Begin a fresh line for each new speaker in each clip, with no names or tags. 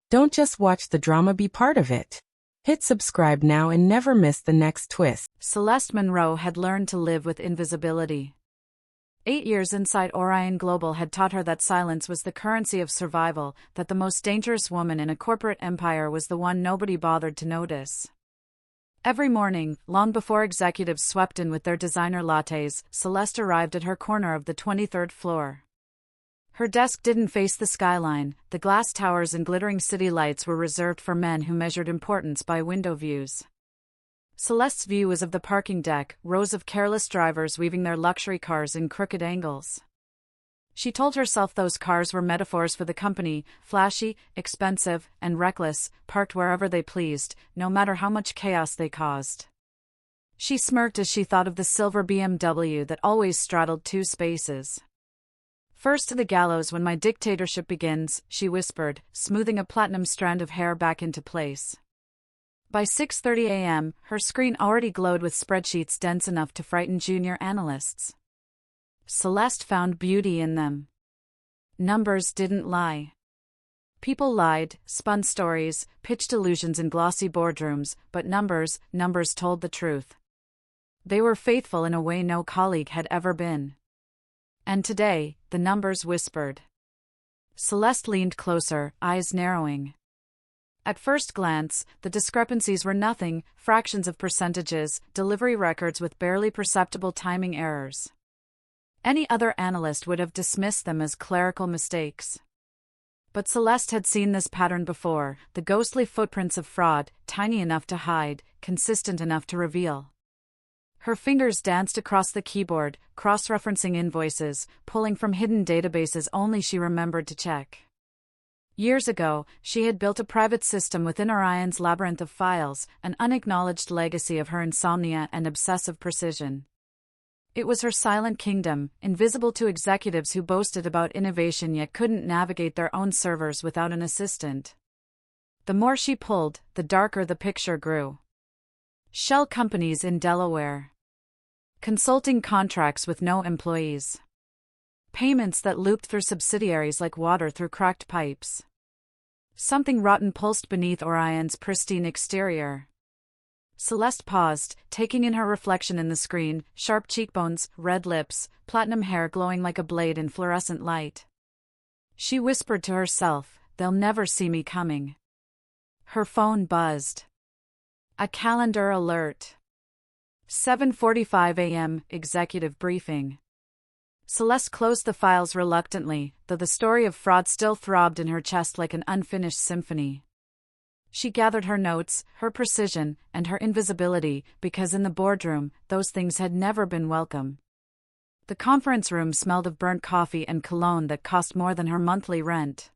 Don't just watch the drama, be part of it. Hit subscribe now and never miss the next twist.
Celeste Monroe had learned to live with invisibility. 8 years inside Orion Global had taught her that silence was the currency of survival, that the most dangerous woman in a corporate empire was the one nobody bothered to notice. Every morning, long before executives swept in with their designer lattes, Celeste arrived at her corner of the 23rd floor. Her desk didn't face the skyline. The glass towers and glittering city lights were reserved for men who measured importance by window views. Celeste's view was of the parking deck, rows of careless drivers weaving their luxury cars in crooked angles. She told herself those cars were metaphors for the company, flashy, expensive, and reckless, parked wherever they pleased, no matter how much chaos they caused. She smirked as she thought of the silver BMW that always straddled two spaces. "First to the gallows when my dictatorship begins," she whispered, smoothing a platinum strand of hair back into place. By 6:30 a.m., her screen already glowed with spreadsheets dense enough to frighten junior analysts. Celeste found beauty in them. Numbers didn't lie. People lied, spun stories, pitched illusions in glossy boardrooms, but numbers told the truth. They were faithful in a way no colleague had ever been. And today, the numbers whispered. Celeste leaned closer, eyes narrowing. At first glance, the discrepancies were nothing, fractions of percentages, delivery records with barely perceptible timing errors. Any other analyst would have dismissed them as clerical mistakes. But Celeste had seen this pattern before, the ghostly footprints of fraud, tiny enough to hide, consistent enough to reveal. Her fingers danced across the keyboard, cross-referencing invoices, pulling from hidden databases only she remembered to check. Years ago, she had built a private system within Orion's labyrinth of files, an unacknowledged legacy of her insomnia and obsessive precision. It was her silent kingdom, invisible to executives who boasted about innovation yet couldn't navigate their own servers without an assistant. The more she pulled, the darker the picture grew. Shell companies in Delaware. Consulting contracts with no employees. Payments that looped through subsidiaries like water through cracked pipes. Something rotten pulsed beneath Orion's pristine exterior. Celeste paused, taking in her reflection in the screen, sharp cheekbones, red lips, platinum hair glowing like a blade in fluorescent light. She whispered to herself, "They'll never see me coming." Her phone buzzed. A calendar alert. 7:45 a.m., executive briefing. Celeste closed the files reluctantly, though the story of fraud still throbbed in her chest like an unfinished symphony. She gathered her notes, her precision, and her invisibility, because in the boardroom, those things had never been welcome. The conference room smelled of burnt coffee and cologne that cost more than her monthly rent.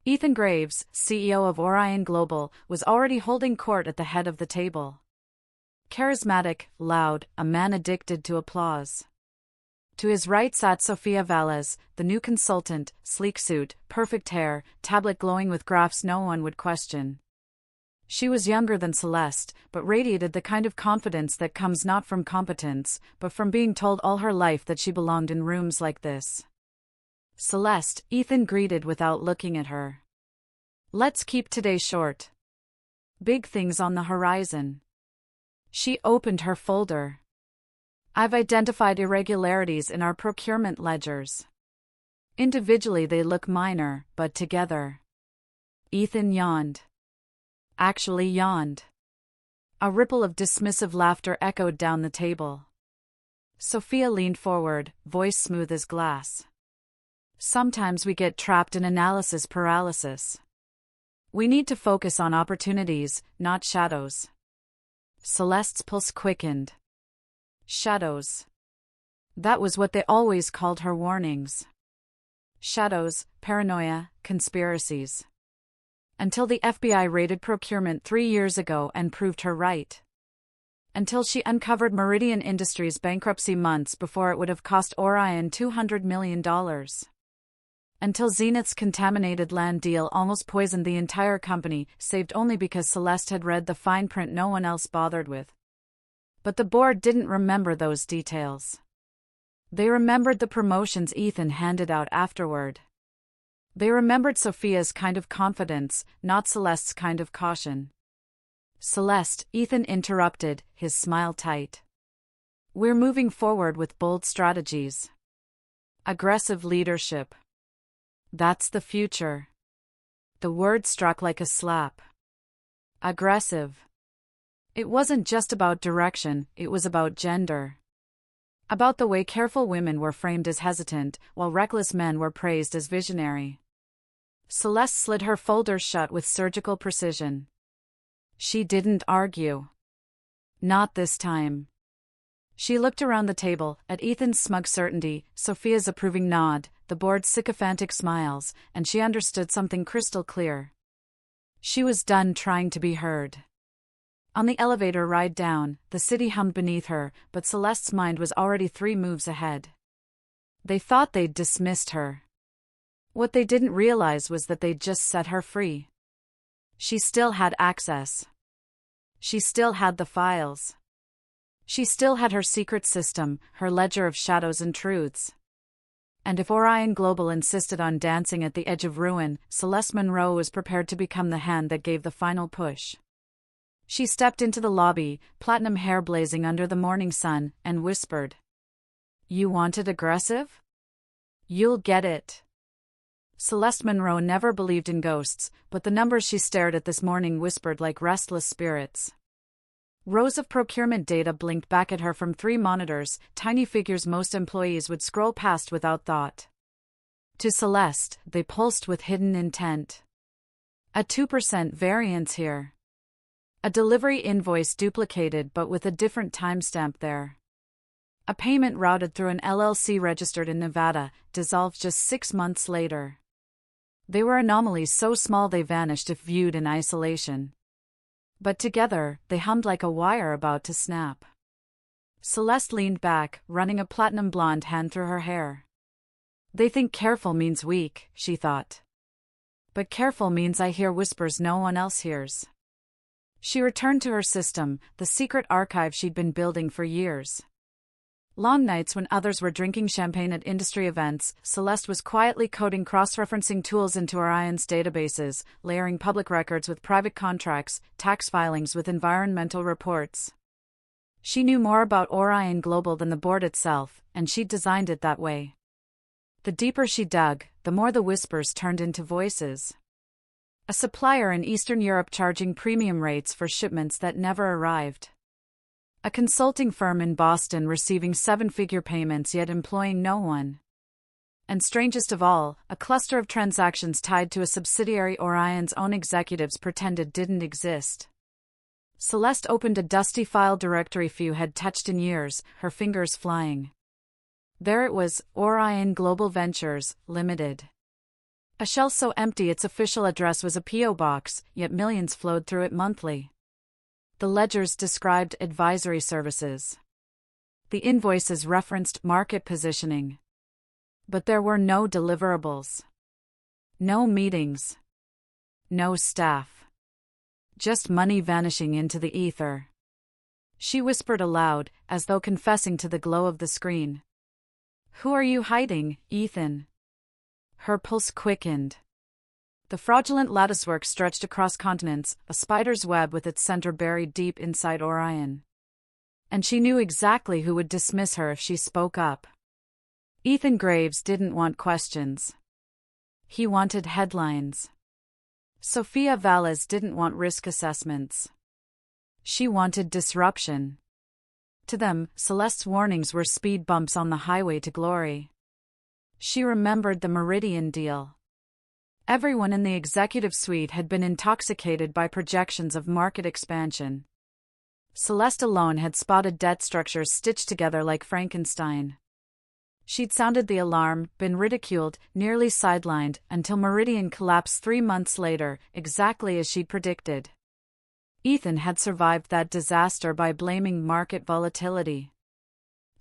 Ethan Graves, CEO of Orion Global, was already holding court at the head of the table. Charismatic, loud, a man addicted to applause. To his right sat Sofia Valez, the new consultant, sleek suit, perfect hair, tablet glowing with graphs no one would question. She was younger than Celeste, but radiated the kind of confidence that comes not from competence, but from being told all her life that she belonged in rooms like this. "Celeste," Ethan greeted without looking at her. "Let's keep today short. Big things on the horizon." She opened her folder. "I've identified irregularities in our procurement ledgers. Individually they look minor, but together." Ethan yawned. Actually yawned. A ripple of dismissive laughter echoed down the table. Sofia leaned forward, voice smooth as glass. "Sometimes we get trapped in analysis paralysis. We need to focus on opportunities, not shadows." Celeste's pulse quickened. Shadows. That was what they always called her warnings. Shadows, paranoia, conspiracies. Until the FBI raided procurement 3 years ago and proved her right. Until she uncovered Meridian Industries' bankruptcy months before it would have cost Orion $200 million. Until Zenith's contaminated land deal almost poisoned the entire company, saved only because Celeste had read the fine print no one else bothered with. But the board didn't remember those details. They remembered the promotions Ethan handed out afterward. They remembered Sofia's kind of confidence, not Celeste's kind of caution. Celeste, Ethan interrupted, his smile tight. We're moving forward with bold strategies. Aggressive leadership. That's the future. The word struck like a slap. Aggressive. It wasn't just about direction, it was about gender. About the way careful women were framed as hesitant, while reckless men were praised as visionary. Celeste slid her folders shut with surgical precision. She didn't argue. Not this time. She looked around the table, at Ethan's smug certainty, Sofia's approving nod, the board's sycophantic smiles, and she understood something crystal clear. She was done trying to be heard. On the elevator ride down, the city hummed beneath her, but Celeste's mind was already 3 moves ahead. They thought they'd dismissed her. What they didn't realize was that they'd just set her free. She still had access. She still had the files. She still had her secret system, her ledger of shadows and truths. And if Orion Global insisted on dancing at the edge of ruin, Celeste Monroe was prepared to become the hand that gave the final push. She stepped into the lobby, platinum hair blazing under the morning sun, and whispered, "You want it aggressive? You'll get it." Celeste Monroe never believed in ghosts, but the numbers she stared at this morning whispered like restless spirits. Rows of procurement data blinked back at her from 3 monitors, tiny figures most employees would scroll past without thought. To Celeste, they pulsed with hidden intent. A 2% variance here. A delivery invoice duplicated but with a different timestamp there. A payment routed through an LLC registered in Nevada, dissolved just 6 months later. They were anomalies so small they vanished if viewed in isolation. But together, they hummed like a wire about to snap. Celeste leaned back, running a platinum blonde hand through her hair. They think careful means weak, she thought. But careful means I hear whispers no one else hears. She returned to her system, the secret archive she'd been building for years. Long nights when others were drinking champagne at industry events, Celeste was quietly coding cross-referencing tools into Orion's databases, layering public records with private contracts, tax filings with environmental reports. She knew more about Orion Global than the board itself, and she'd designed it that way. The deeper she dug, the more the whispers turned into voices. A supplier in Eastern Europe charging premium rates for shipments that never arrived. A consulting firm in Boston receiving 7-figure payments yet employing no one. And strangest of all, a cluster of transactions tied to a subsidiary Orion's own executives pretended didn't exist. Celeste opened a dusty file directory few had touched in years, her fingers flying. There it was, Orion Global Ventures, Limited. A shell so empty its official address was a P.O. box, yet millions flowed through it monthly. The ledgers described advisory services. The invoices referenced market positioning. But there were no deliverables. No meetings. No staff. Just money vanishing into the ether. She whispered aloud, as though confessing to the glow of the screen. "Who are you hiding, Ethan?" Her pulse quickened. The fraudulent latticework stretched across continents, a spider's web with its center buried deep inside Orion. And she knew exactly who would dismiss her if she spoke up. Ethan Graves didn't want questions. He wanted headlines. Sofia Valez didn't want risk assessments. She wanted disruption. To them, Celeste's warnings were speed bumps on the highway to glory. She remembered the Meridian deal. Everyone in the executive suite had been intoxicated by projections of market expansion. Celeste alone had spotted debt structures stitched together like Frankenstein. She'd sounded the alarm, been ridiculed, nearly sidelined, until Meridian collapsed 3 months later, exactly as she'd predicted. Ethan had survived that disaster by blaming market volatility.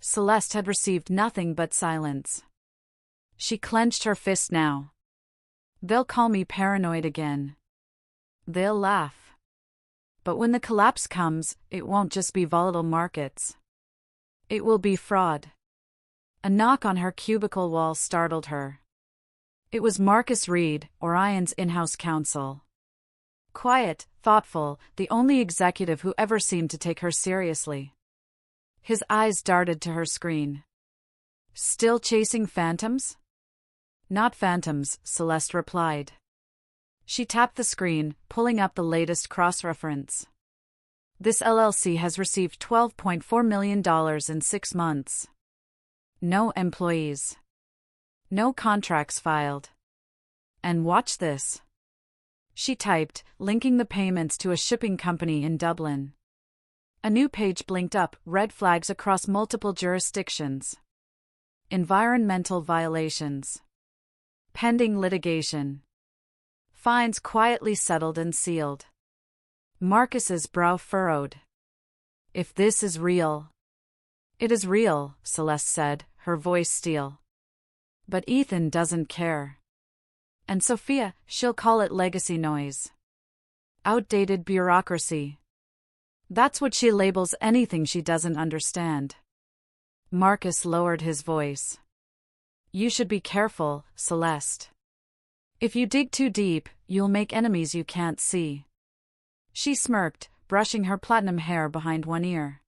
Celeste had received nothing but silence. She clenched her fist now. They'll call me paranoid again. They'll laugh. But when the collapse comes, it won't just be volatile markets. It will be fraud. A knock on her cubicle wall startled her. It was Marcus Reed, Orion's in-house counsel. Quiet, thoughtful, the only executive who ever seemed to take her seriously. His eyes darted to her screen. Still chasing phantoms? Not phantoms, Celeste replied. She tapped the screen, pulling up the latest cross-reference. This LLC has received $12.4 million in 6 months. No employees. No contracts filed. And watch this. She typed, linking the payments to a shipping company in Dublin. A new page blinked up, red flags across multiple jurisdictions. Environmental violations. Pending litigation. Fines quietly settled and sealed. Marcus's brow furrowed. If this is real. It is real, Celeste said, her voice steel. But Ethan doesn't care. And Sofia, she'll call it legacy noise. Outdated bureaucracy. That's what she labels anything she doesn't understand. Marcus lowered his voice. You should be careful, Celeste. If you dig too deep, you'll make enemies you can't see. She smirked, brushing her platinum hair behind one ear.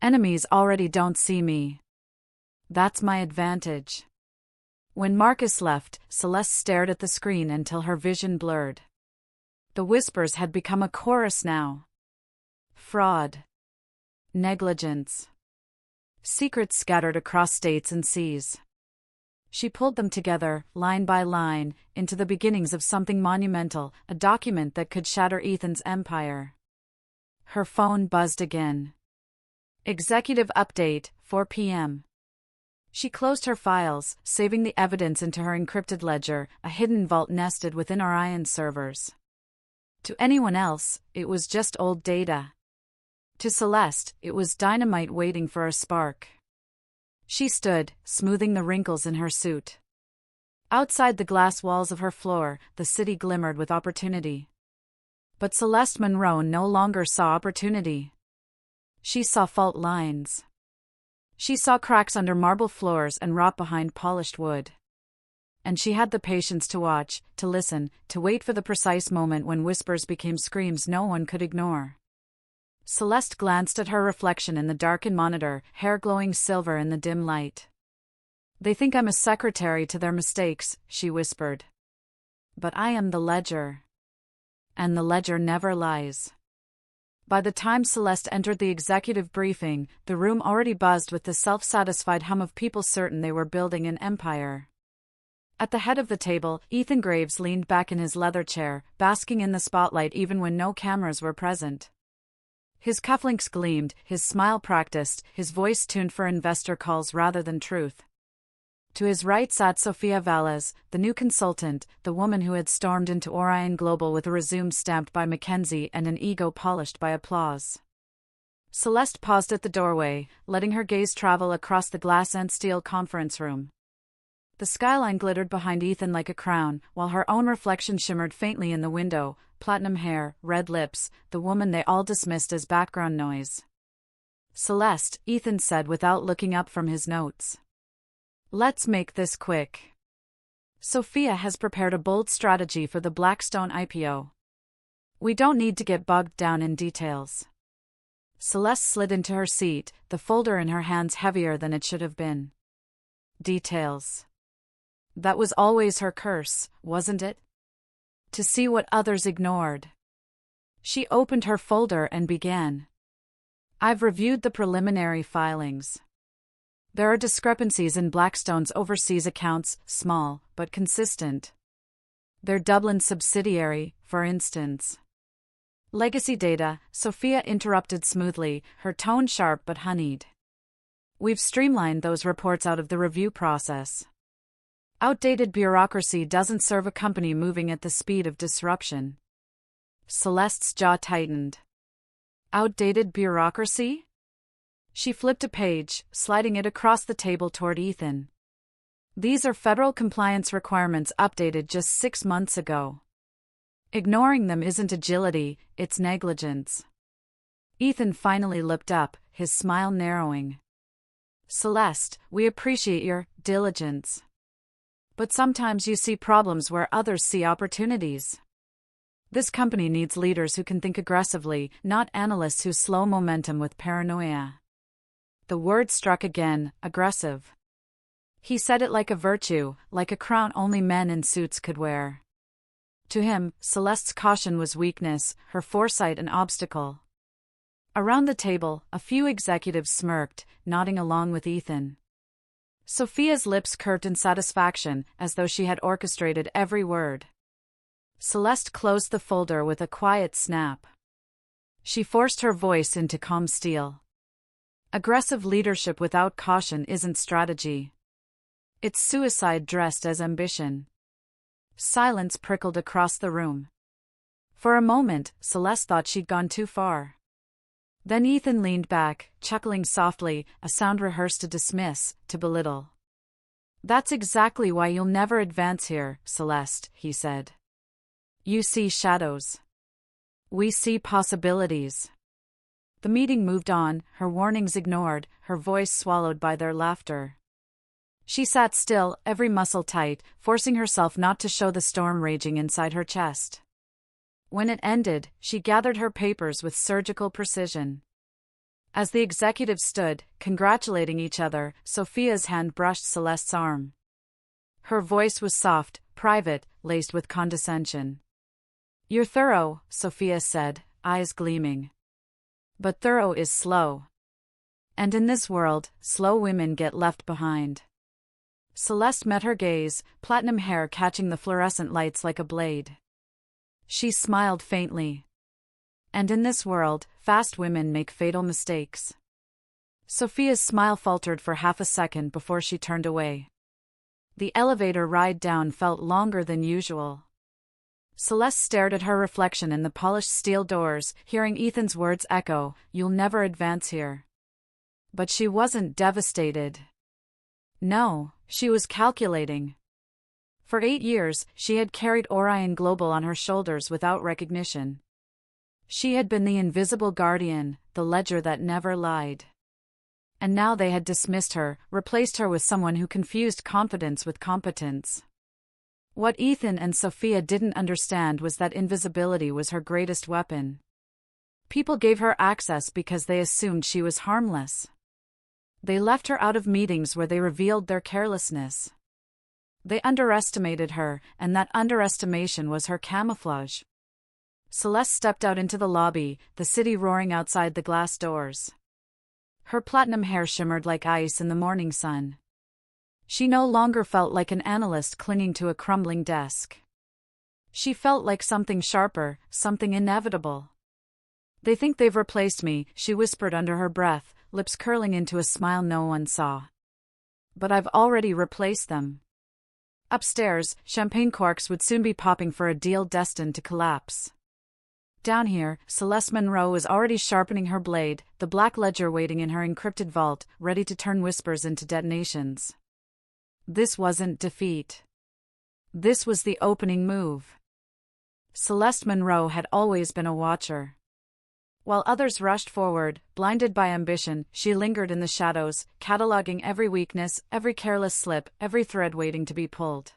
Enemies already don't see me. That's my advantage. When Marcus left, Celeste stared at the screen until her vision blurred. The whispers had become a chorus now. Fraud. Negligence. Secrets scattered across states and seas. She pulled them together, line by line, into the beginnings of something monumental, a document that could shatter Ethan's empire. Her phone buzzed again. Executive update, 4 p.m. She closed her files, saving the evidence into her encrypted ledger, a hidden vault nested within Orion's servers. To anyone else, it was just old data. To Celeste, it was dynamite waiting for a spark. She stood, smoothing the wrinkles in her suit. Outside the glass walls of her floor, the city glimmered with opportunity. But Celeste Monroe no longer saw opportunity. She saw fault lines. She saw cracks under marble floors and rot behind polished wood. And she had the patience to watch, to listen, to wait for the precise moment when whispers became screams no one could ignore. Celeste glanced at her reflection in the darkened monitor, hair glowing silver in the dim light. They think I'm a secretary to their mistakes, she whispered. But I am the ledger. And the ledger never lies. By the time Celeste entered the executive briefing, the room already buzzed with the self-satisfied hum of people certain they were building an empire. At the head of the table, Ethan Graves leaned back in his leather chair, basking in the spotlight even when no cameras were present. His cufflinks gleamed, his smile practiced, his voice tuned for investor calls rather than truth. To his right sat Sofia Valez, the new consultant, the woman who had stormed into Orion Global with a resume stamped by Mackenzie and an ego polished by applause. Celeste paused at the doorway, letting her gaze travel across the glass and steel conference room. The skyline glittered behind Ethan like a crown, while her own reflection shimmered faintly in the window, platinum hair, red lips, the woman they all dismissed as background noise. Celeste, Ethan said without looking up from his notes. Let's make this quick. Sofia has prepared a bold strategy for the Blackstone IPO. We don't need to get bogged down in details. Celeste slid into her seat, the folder in her hands heavier than it should have been. Details. That was always her curse, wasn't it? To see what others ignored. She opened her folder and began. I've reviewed the preliminary filings. There are discrepancies in Blackstone's overseas accounts, small, but consistent. Their Dublin subsidiary, for instance. Legacy data, Sofia interrupted smoothly, her tone sharp but honeyed. We've streamlined those reports out of the review process. Outdated bureaucracy doesn't serve a company moving at the speed of disruption. Celeste's jaw tightened. Outdated bureaucracy? She flipped a page, sliding it across the table toward Ethan. These are federal compliance requirements updated just 6 months ago. Ignoring them isn't agility, it's negligence. Ethan finally looked up, his smile narrowing. Celeste, we appreciate your diligence. But sometimes you see problems where others see opportunities. This company needs leaders who can think aggressively, not analysts who slow momentum with paranoia. The word struck again, aggressive. He said it like a virtue, like a crown only men in suits could wear. To him, Celeste's caution was weakness, her foresight an obstacle. Around the table, a few executives smirked, nodding along with Ethan. Sofia's lips curved in satisfaction, as though she had orchestrated every word. Celeste closed the folder with a quiet snap. She forced her voice into calm steel. Aggressive leadership without caution isn't strategy. It's suicide dressed as ambition. Silence prickled across the room. For a moment, Celeste thought she'd gone too far. Then Ethan leaned back, chuckling softly, a sound rehearsed to dismiss, to belittle. "That's exactly why you'll never advance here, Celeste," he said. "You see shadows. We see possibilities." The meeting moved on, her warnings ignored, her voice swallowed by their laughter. She sat still, every muscle tight, forcing herself not to show the storm raging inside her chest. When it ended, she gathered her papers with surgical precision. As the executives stood, congratulating each other, Sofia's hand brushed Celeste's arm. Her voice was soft, private, laced with condescension. "You're thorough," Sofia said, eyes gleaming. "But thorough is slow. And in this world, slow women get left behind." Celeste met her gaze, platinum hair catching the fluorescent lights like a blade. She smiled faintly. "And in this world, fast women make fatal mistakes." Sofia's smile faltered for half a second before she turned away. The elevator ride down felt longer than usual. Celeste stared at her reflection in the polished steel doors, hearing Ethan's words echo, "You'll never advance here." But she wasn't devastated. No, she was calculating. For 8 years, she had carried Orion Global on her shoulders without recognition. She had been the invisible guardian, the ledger that never lied. And now they had dismissed her, replaced her with someone who confused confidence with competence. What Ethan and Sofia didn't understand was that invisibility was her greatest weapon. People gave her access because they assumed she was harmless. They left her out of meetings where they revealed their carelessness. They underestimated her, and that underestimation was her camouflage. Celeste stepped out into the lobby, the city roaring outside the glass doors. Her platinum hair shimmered like ice in the morning sun. She no longer felt like an analyst clinging to a crumbling desk. She felt like something sharper, something inevitable. "They think they've replaced me," she whispered under her breath, lips curling into a smile no one saw. "But I've already replaced them." Upstairs, champagne corks would soon be popping for a deal destined to collapse. Down here, Celeste Monroe was already sharpening her blade, the black ledger waiting in her encrypted vault, ready to turn whispers into detonations. This wasn't defeat. This was the opening move. Celeste Monroe had always been a watcher. While others rushed forward, blinded by ambition, she lingered in the shadows, cataloging every weakness, every careless slip, every thread waiting to be pulled.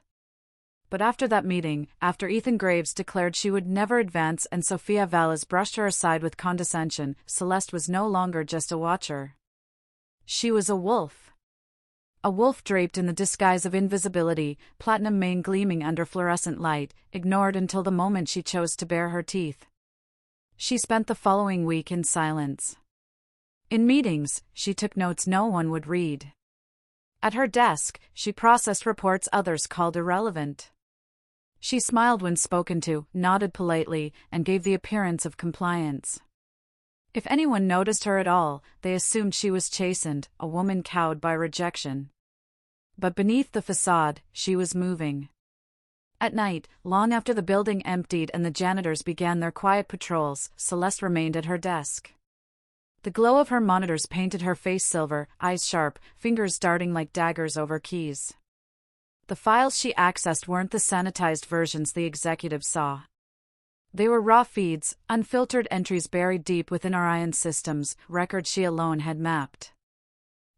But after that meeting, after Ethan Graves declared she would never advance and Sofia Valez brushed her aside with condescension, Celeste was no longer just a watcher. She was a wolf. A wolf draped in the disguise of invisibility, platinum mane gleaming under fluorescent light, ignored until the moment she chose to bare her teeth. She spent the following week in silence. In meetings, she took notes no one would read. At her desk, she processed reports others called irrelevant. She smiled when spoken to, nodded politely, and gave the appearance of compliance. If anyone noticed her at all, they assumed she was chastened, a woman cowed by rejection. But beneath the facade, she was moving. At night, long after the building emptied and the janitors began their quiet patrols, Celeste remained at her desk. The glow of her monitors painted her face silver, eyes sharp, fingers darting like daggers over keys. The files she accessed weren't the sanitized versions the executives saw. They were raw feeds, unfiltered entries buried deep within Orion's systems, records she alone had mapped.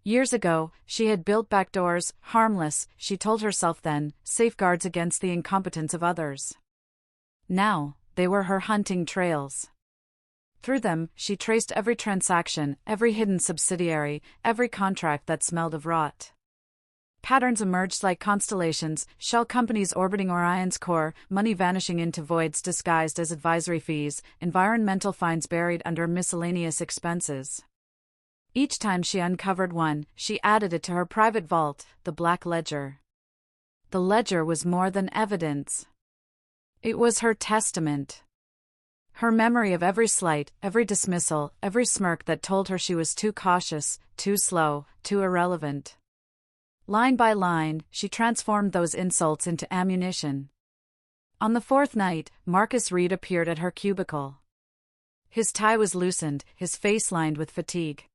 Years ago, she had built backdoors, harmless, she told herself then, safeguards against the incompetence of others. Now, they were her hunting trails. Through them, she traced every transaction, every hidden subsidiary, every contract that smelled of rot. Patterns emerged like constellations, shell companies orbiting Orion's core, money vanishing into voids disguised as advisory fees, environmental fines buried under miscellaneous expenses. Each time she uncovered one, she added it to her private vault, the Black Ledger. The ledger was more than evidence. It was her testament. Her memory of every slight, every dismissal, every smirk that told her she was too cautious, too slow, too irrelevant. Line by line, she transformed those insults into ammunition. On the fourth night, Marcus Reed appeared at her cubicle. His tie was loosened, his face lined with fatigue.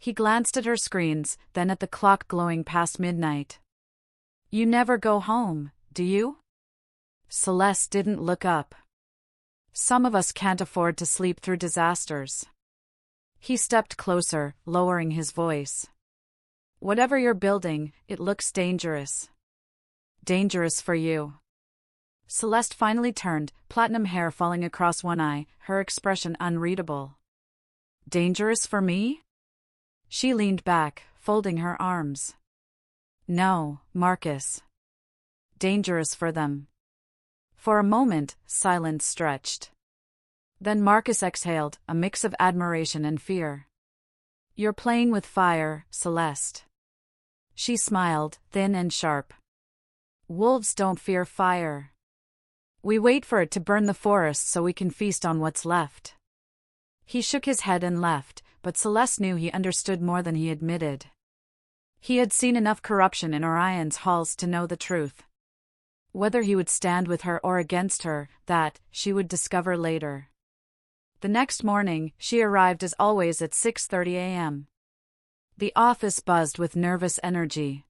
He glanced at her screens, then at the clock glowing past midnight. "You never go home, do you?" Celeste didn't look up. "Some of us can't afford to sleep through disasters." He stepped closer, lowering his voice. "Whatever you're building, it looks dangerous." "Dangerous for you." Celeste finally turned, platinum hair falling across one eye, her expression unreadable. "Dangerous for me?" She leaned back, folding her arms. "No, Marcus. Dangerous for them." For a moment, silence stretched. Then Marcus exhaled, a mix of admiration and fear. "You're playing with fire, Celeste." She smiled, thin and sharp. "Wolves don't fear fire. We wait for it to burn the forest so we can feast on what's left." He shook his head and left, but Celeste knew he understood more than he admitted. He had seen enough corruption in Orion's halls to know the truth. Whether he would stand with her or against her, that, she would discover later. The next morning, she arrived as always at 6:30 a.m. The office buzzed with nervous energy.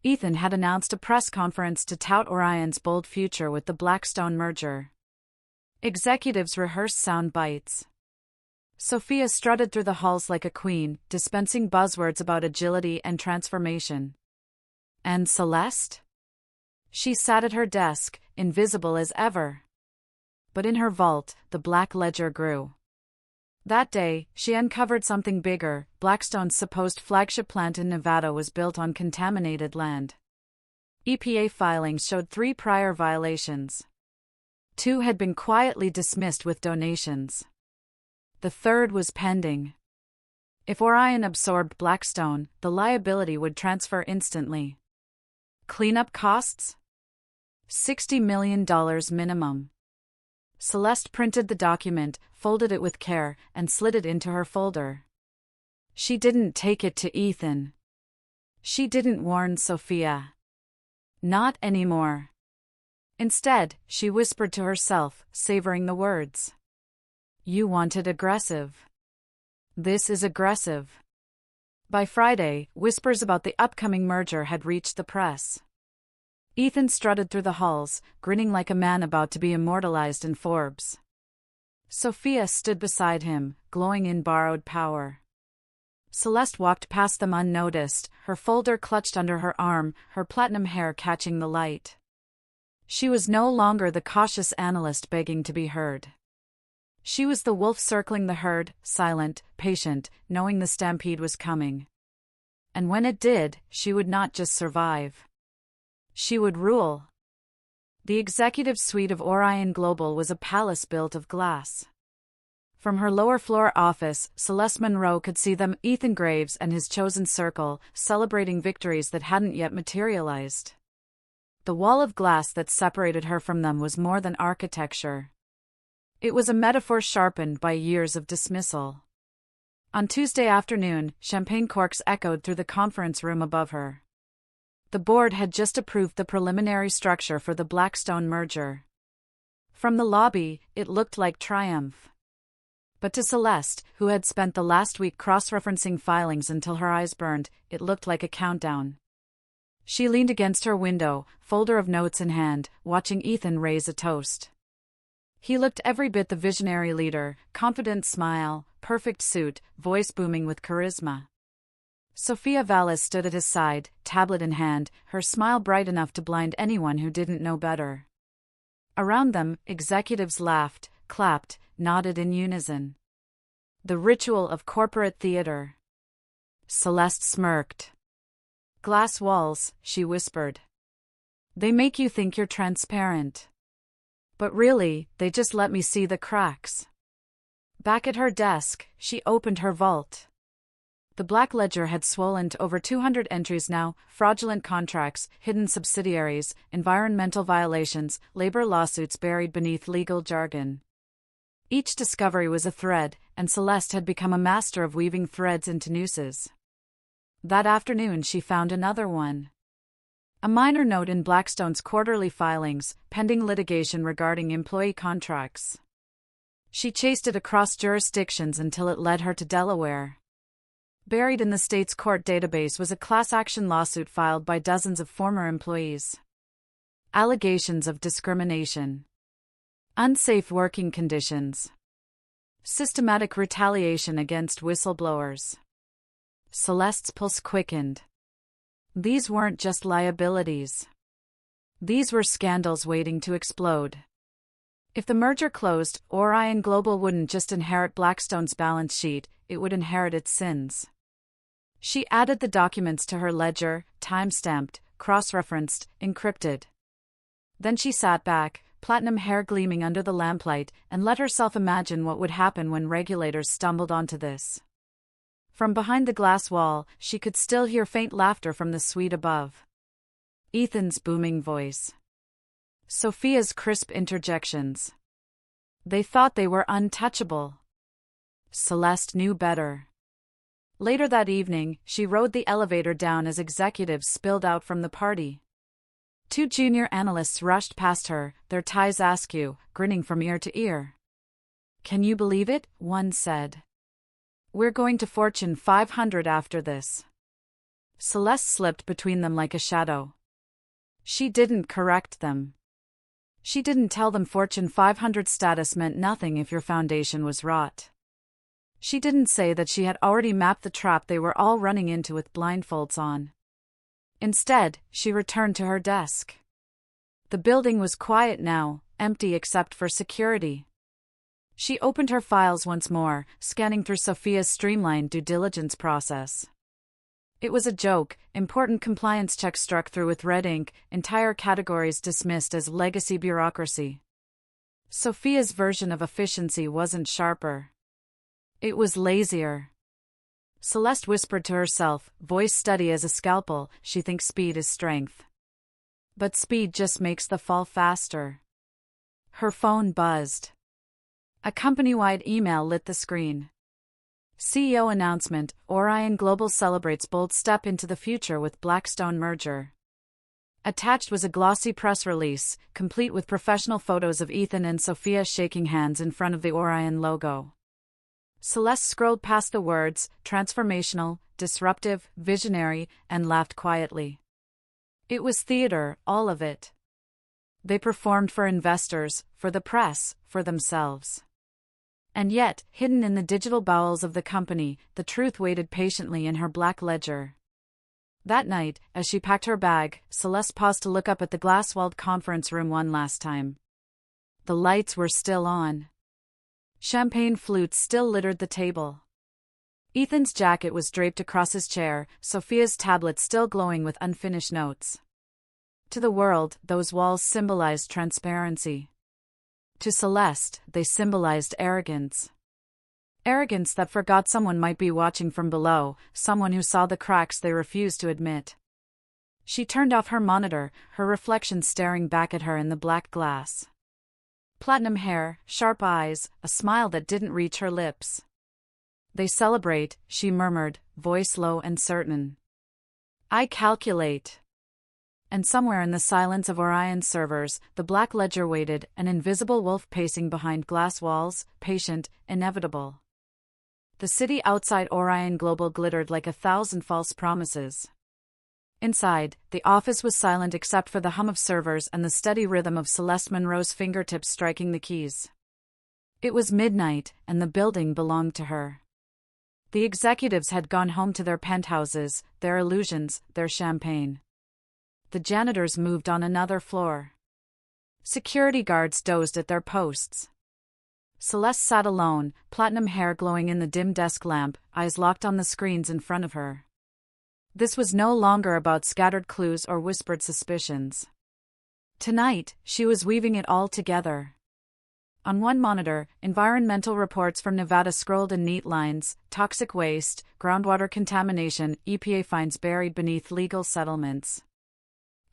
Ethan had announced a press conference to tout Orion's bold future with the Blackstone merger. Executives rehearsed sound bites. Sofia strutted through the halls like a queen, dispensing buzzwords about agility and transformation. And Celeste? She sat at her desk, invisible as ever. But in her vault, the Black Ledger grew. That day, she uncovered something bigger. Blackstone's supposed flagship plant in Nevada was built on contaminated land. EPA filings showed 3 prior violations. 2 had been quietly dismissed with donations. The third was pending. If Orion absorbed Blackstone, the liability would transfer instantly. Cleanup costs? $60 million minimum. Celeste printed the document, folded it with care, and slid it into her folder. She didn't take it to Ethan. She didn't warn Sofia. Not anymore. Instead, she whispered to herself, savoring the words. "You wanted aggressive. This is aggressive." By Friday, whispers about the upcoming merger had reached the press. Ethan strutted through the halls, grinning like a man about to be immortalized in Forbes. Sofia stood beside him, glowing in borrowed power. Celeste walked past them unnoticed, her folder clutched under her arm, her platinum hair catching the light. She was no longer the cautious analyst begging to be heard. She was the wolf circling the herd, silent, patient, knowing the stampede was coming. And when it did, she would not just survive. She would rule. The executive suite of Orion Global was a palace built of glass. From her lower-floor office, Celeste Monroe could see them, Ethan Graves and his chosen circle, celebrating victories that hadn't yet materialized. The wall of glass that separated her from them was more than architecture. It was a metaphor sharpened by years of dismissal. On Tuesday afternoon, champagne corks echoed through the conference room above her. The board had just approved the preliminary structure for the Blackstone merger. From the lobby, it looked like triumph. But to Celeste, who had spent the last week cross-referencing filings until her eyes burned, it looked like a countdown. She leaned against her window, folder of notes in hand, watching Ethan raise a toast. He looked every bit the visionary leader, confident smile, perfect suit, voice booming with charisma. Sofia Valez stood at his side, tablet in hand, her smile bright enough to blind anyone who didn't know better. Around them, executives laughed, clapped, nodded in unison. The ritual of corporate theater. Celeste smirked. Glass walls, she whispered. They make you think you're transparent. But really, they just let me see the cracks. Back at her desk, she opened her vault. The black ledger had swollen to over 200 entries now: fraudulent contracts, hidden subsidiaries, environmental violations, labor lawsuits buried beneath legal jargon. Each discovery was a thread, and Celeste had become a master of weaving threads into nooses. That afternoon she found another one. A minor note in Blackstone's quarterly filings, pending litigation regarding employee contracts. She chased it across jurisdictions until it led her to Delaware. Buried in the state's court database was a class action lawsuit filed by dozens of former employees. Allegations of discrimination, unsafe working conditions, systematic retaliation against whistleblowers. Celeste's pulse quickened. These weren't just liabilities. These were scandals waiting to explode. If the merger closed, Orion Global wouldn't just inherit Blackstone's balance sheet, it would inherit its sins. She added the documents to her ledger, time-stamped, cross-referenced, encrypted. Then she sat back, platinum hair gleaming under the lamplight, and let herself imagine what would happen when regulators stumbled onto this. From behind the glass wall, she could still hear faint laughter from the suite above. Ethan's booming voice. Sofia's crisp interjections. They thought they were untouchable. Celeste knew better. Later that evening, she rode the elevator down as executives spilled out from the party. Two junior analysts rushed past her, their ties askew, grinning from ear to ear. "Can you believe it?" one said. "We're going to Fortune 500 after this." Celeste slipped between them like a shadow. She didn't correct them. She didn't tell them Fortune 500 status meant nothing if your foundation was rot. She didn't say that she had already mapped the trap they were all running into with blindfolds on. Instead, she returned to her desk. The building was quiet now, empty except for security. She opened her files once more, scanning through Sofia's streamlined due diligence process. It was a joke: important compliance checks struck through with red ink, entire categories dismissed as legacy bureaucracy. Sofia's version of efficiency wasn't sharper. It was lazier. Celeste whispered to herself, voice steady as a scalpel, she thinks speed is strength. But speed just makes the fall faster. Her phone buzzed. A company-wide email lit the screen. CEO announcement: Orion Global celebrates bold step into the future with Blackstone merger. Attached was a glossy press release, complete with professional photos of Ethan and Sofia shaking hands in front of the Orion logo. Celeste scrolled past the words, transformational, disruptive, visionary, and laughed quietly. It was theater, all of it. They performed for investors, for the press, for themselves. And yet, hidden in the digital bowels of the company, the truth waited patiently in her black ledger. That night, as she packed her bag, Celeste paused to look up at the glass-walled conference room one last time. The lights were still on. Champagne flutes still littered the table. Ethan's jacket was draped across his chair, Sofia's tablet still glowing with unfinished notes. To the world, those walls symbolized transparency. To Celeste, they symbolized arrogance. Arrogance that forgot someone might be watching from below, someone who saw the cracks they refused to admit. She turned off her monitor, her reflection staring back at her in the black glass. Platinum hair, sharp eyes, a smile that didn't reach her lips. "They celebrate," she murmured, voice low and certain. "I calculate." And somewhere in the silence of Orion's servers, the black ledger waited, an invisible wolf pacing behind glass walls, patient, inevitable. The city outside Orion Global glittered like 1,000 false promises. Inside, the office was silent except for the hum of servers and the steady rhythm of Celeste Monroe's fingertips striking the keys. It was midnight, and the building belonged to her. The executives had gone home to their penthouses, their illusions, their champagne. The janitors moved on another floor. Security guards dozed at their posts. Celeste sat alone, platinum hair glowing in the dim desk lamp, eyes locked on the screens in front of her. This was no longer about scattered clues or whispered suspicions. Tonight, she was weaving it all together. On one monitor, environmental reports from Nevada scrolled in neat lines: toxic waste, groundwater contamination, EPA fines buried beneath legal settlements.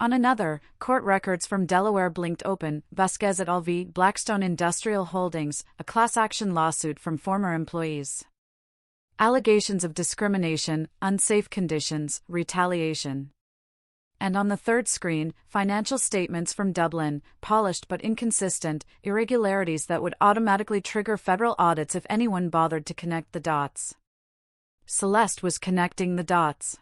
On another, court records from Delaware blinked open: Vasquez et al. v. Blackstone Industrial Holdings, a class action lawsuit from former employees. Allegations of discrimination, unsafe conditions, retaliation. And on the third screen, financial statements from Dublin, polished but inconsistent, irregularities that would automatically trigger federal audits if anyone bothered to connect the dots. Celeste was connecting the dots.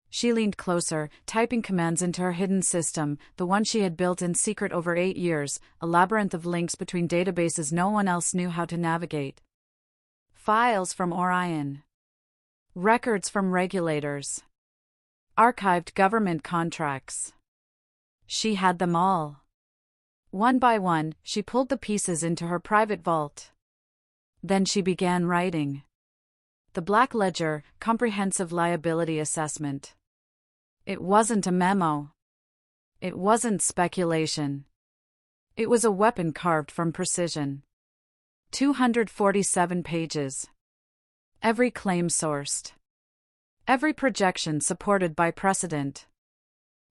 She leaned closer, typing commands into her hidden system, the one she had built in secret over 8 years, a labyrinth of links between databases no one else knew how to navigate. Files from Orion. Records from regulators. Archived government contracts. She had them all. One by one, she pulled the pieces into her private vault. Then she began writing. The Black Ledger, Comprehensive Liability Assessment. It wasn't a memo. It wasn't speculation. It was a weapon carved from precision. 247 pages. Every claim sourced. Every projection supported by precedent.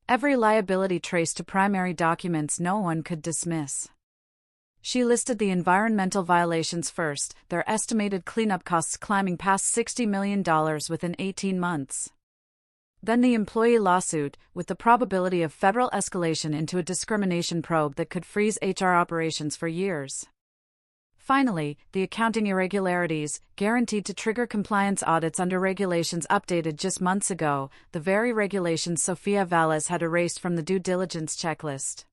Every liability traced to primary documents no one could dismiss. She listed the environmental violations first, their estimated cleanup costs climbing past $60 million within 18 months. Then the employee lawsuit, with the probability of federal escalation into a discrimination probe that could freeze HR operations for years. Finally, the accounting irregularities, guaranteed to trigger compliance audits under regulations updated just months ago, the very regulations Sofia Valez had erased from the due diligence checklist.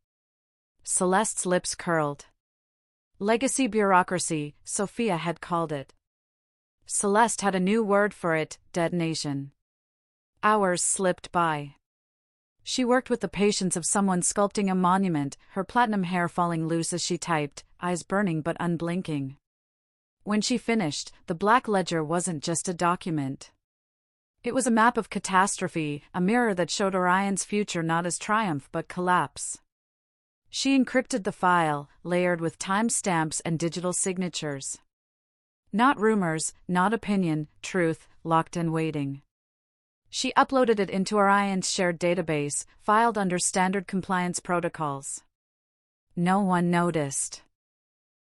Celeste's lips curled. Legacy bureaucracy, Sofia had called it. Celeste had a new word for it: detonation. Hours slipped by. She worked with the patience of someone sculpting a monument, her platinum hair falling loose as she typed, eyes burning but unblinking. When she finished, the Black Ledger wasn't just a document. It was a map of catastrophe, a mirror that showed Orion's future not as triumph but collapse. She encrypted the file, layered with timestamps and digital signatures. Not rumors, not opinion, truth, locked and waiting. She uploaded it into Orion's shared database, filed under standard compliance protocols. No one noticed.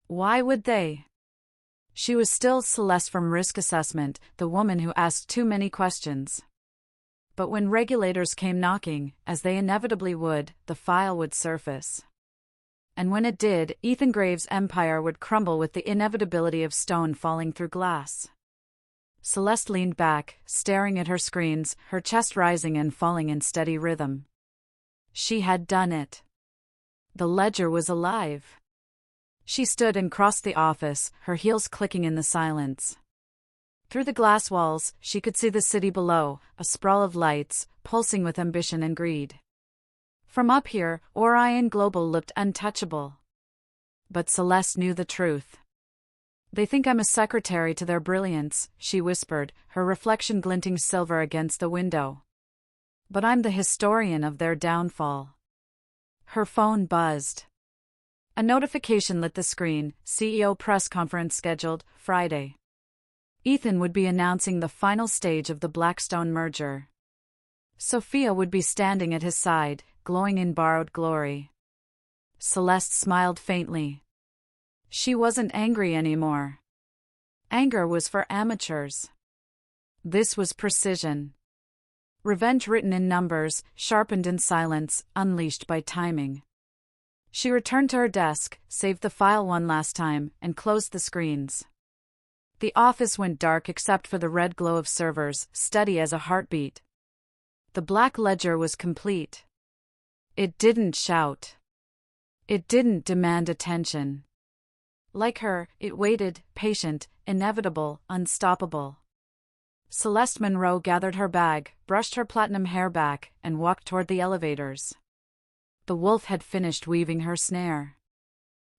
Why would they? She was still Celeste from Risk Assessment, the woman who asked too many questions. But when regulators came knocking, as they inevitably would, the file would surface. And when it did, Ethan Graves' empire would crumble with the inevitability of stone falling through glass. Celeste leaned back, staring at her screens, her chest rising and falling in steady rhythm. She had done it. The ledger was alive. She stood and crossed the office, her heels clicking in the silence. Through the glass walls, she could see the city below, a sprawl of lights, pulsing with ambition and greed. From up here, Orion Global looked untouchable. But Celeste knew the truth. "They think I'm a secretary to their brilliance," she whispered, her reflection glinting silver against the window. "But I'm the historian of their downfall." Her phone buzzed. A notification lit the screen: CEO press conference scheduled, Friday. Ethan would be announcing the final stage of the Blackstone merger. Sofia would be standing at his side, glowing in borrowed glory. Celeste smiled faintly. She wasn't angry anymore. Anger was for amateurs. This was precision. Revenge written in numbers, sharpened in silence, unleashed by timing. She returned to her desk, saved the file one last time, and closed the screens. The office went dark except for the red glow of servers, steady as a heartbeat. The Black Ledger was complete. It didn't shout. It didn't demand attention. Like her, it waited, patient, inevitable, unstoppable. Celeste Monroe gathered her bag, brushed her platinum hair back, and walked toward the elevators. The wolf had finished weaving her snare.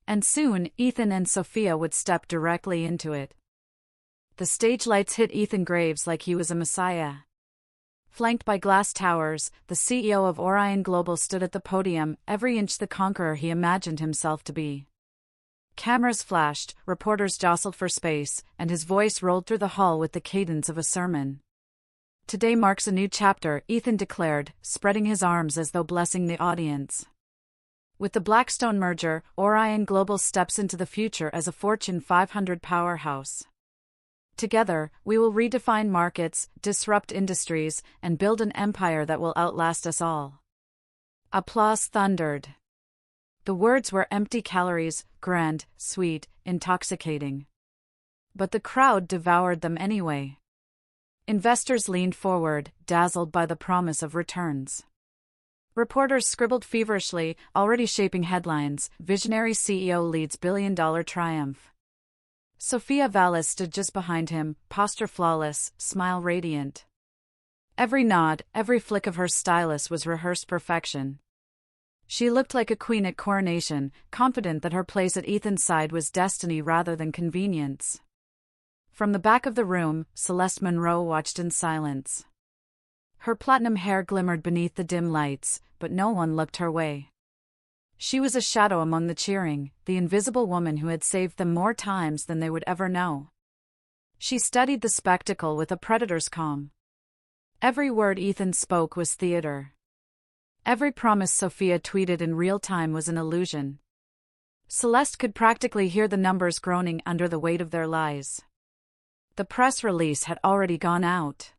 And soon, Ethan and Sofia would step directly into it. The stage lights hit Ethan Graves like he was a messiah. Flanked by glass towers, the CEO of Orion Global stood at the podium, every inch the conqueror he imagined himself to be. Cameras flashed, reporters jostled for space, and his voice rolled through the hall with the cadence of a sermon. "Today marks a new chapter," Ethan declared, spreading his arms as though blessing the audience. With the Blackstone merger, Orion Global steps into the future as a Fortune 500 powerhouse. Together, we will redefine markets, disrupt industries, and build an empire that will outlast us all. Applause thundered. The words were empty calories, grand, sweet, intoxicating. But the crowd devoured them anyway. Investors leaned forward, dazzled by the promise of returns. Reporters scribbled feverishly, already shaping headlines: "Visionary CEO leads billion-dollar triumph." Sofia Valez stood just behind him, posture flawless, smile radiant. Every nod, every flick of her stylus was rehearsed perfection. She looked like a queen at coronation, confident that her place at Ethan's side was destiny rather than convenience. From the back of the room, Celeste Monroe watched in silence. Her platinum hair glimmered beneath the dim lights, but no one looked her way. She was a shadow among the cheering, the invisible woman who had saved them more times than they would ever know. She studied the spectacle with a predator's calm. Every word Ethan spoke was theater. Every promise Sofia tweeted in real time was an illusion. Celeste could practically hear the numbers groaning under the weight of their lies. The press release had already gone out.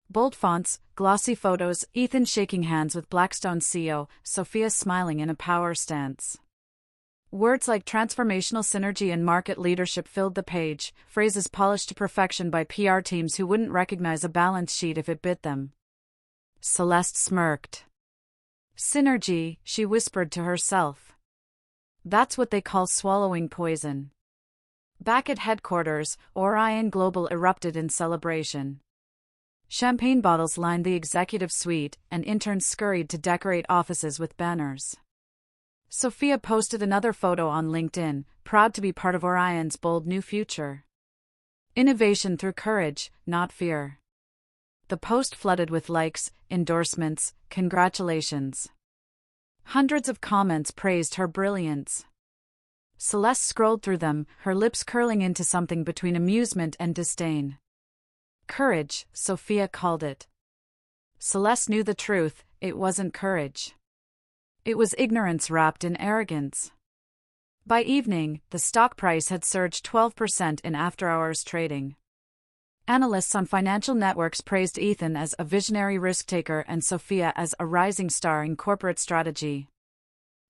Bold fonts, glossy photos, Ethan shaking hands with Blackstone CEO, Sofia smiling in a power stance. Words like transformational synergy and market leadership filled the page, phrases polished to perfection by PR teams who wouldn't recognize a balance sheet if it bit them. Celeste smirked. "Synergy," she whispered to herself. "That's what they call swallowing poison." Back at headquarters, Orion Global erupted in celebration. Champagne bottles lined the executive suite, and interns scurried to decorate offices with banners. Sofia posted another photo on LinkedIn, proud to be part of Orion's bold new future. Innovation through courage, not fear. The post flooded with likes, endorsements, congratulations. Hundreds of comments praised her brilliance. Celeste scrolled through them, her lips curling into something between amusement and disdain. Courage, Sofia called it. Celeste knew the truth: it wasn't courage. It was ignorance wrapped in arrogance. By evening, the stock price had surged 12% in after-hours trading. Analysts on financial networks praised Ethan as a visionary risk-taker and Sofia as a rising star in corporate strategy.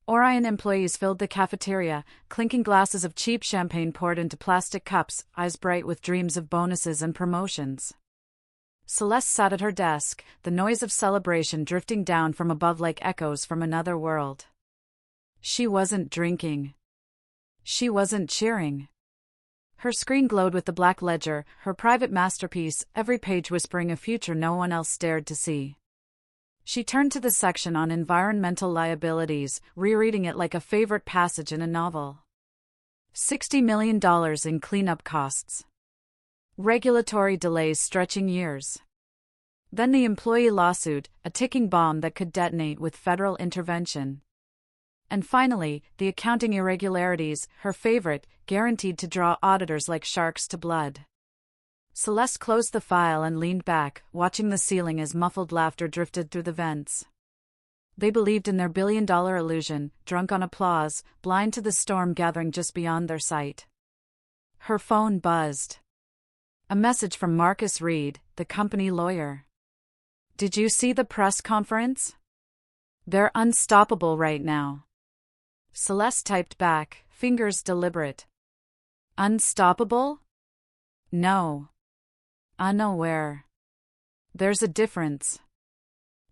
Orion employees filled the cafeteria, clinking glasses of cheap champagne poured into plastic cups, eyes bright with dreams of bonuses and promotions. Celeste sat at her desk, the noise of celebration drifting down from above like echoes from another world. She wasn't drinking. She wasn't cheering. Her screen glowed with the black ledger, her private masterpiece, every page whispering a future no one else dared to see. She turned to the section on environmental liabilities, rereading it like a favorite passage in a novel. $60 million in cleanup costs. Regulatory delays stretching years. Then the employee lawsuit, a ticking bomb that could detonate with federal intervention. And finally, the accounting irregularities, her favorite, guaranteed to draw auditors like sharks to blood. Celeste closed the file and leaned back, watching the ceiling as muffled laughter drifted through the vents. They believed in their billion-dollar illusion, drunk on applause, blind to the storm gathering just beyond their sight. Her phone buzzed. A message from Marcus Reed, the company lawyer. "Did you see the press conference? They're unstoppable right now." Celeste typed back, fingers deliberate. "Unstoppable? No. Unaware. There's a difference."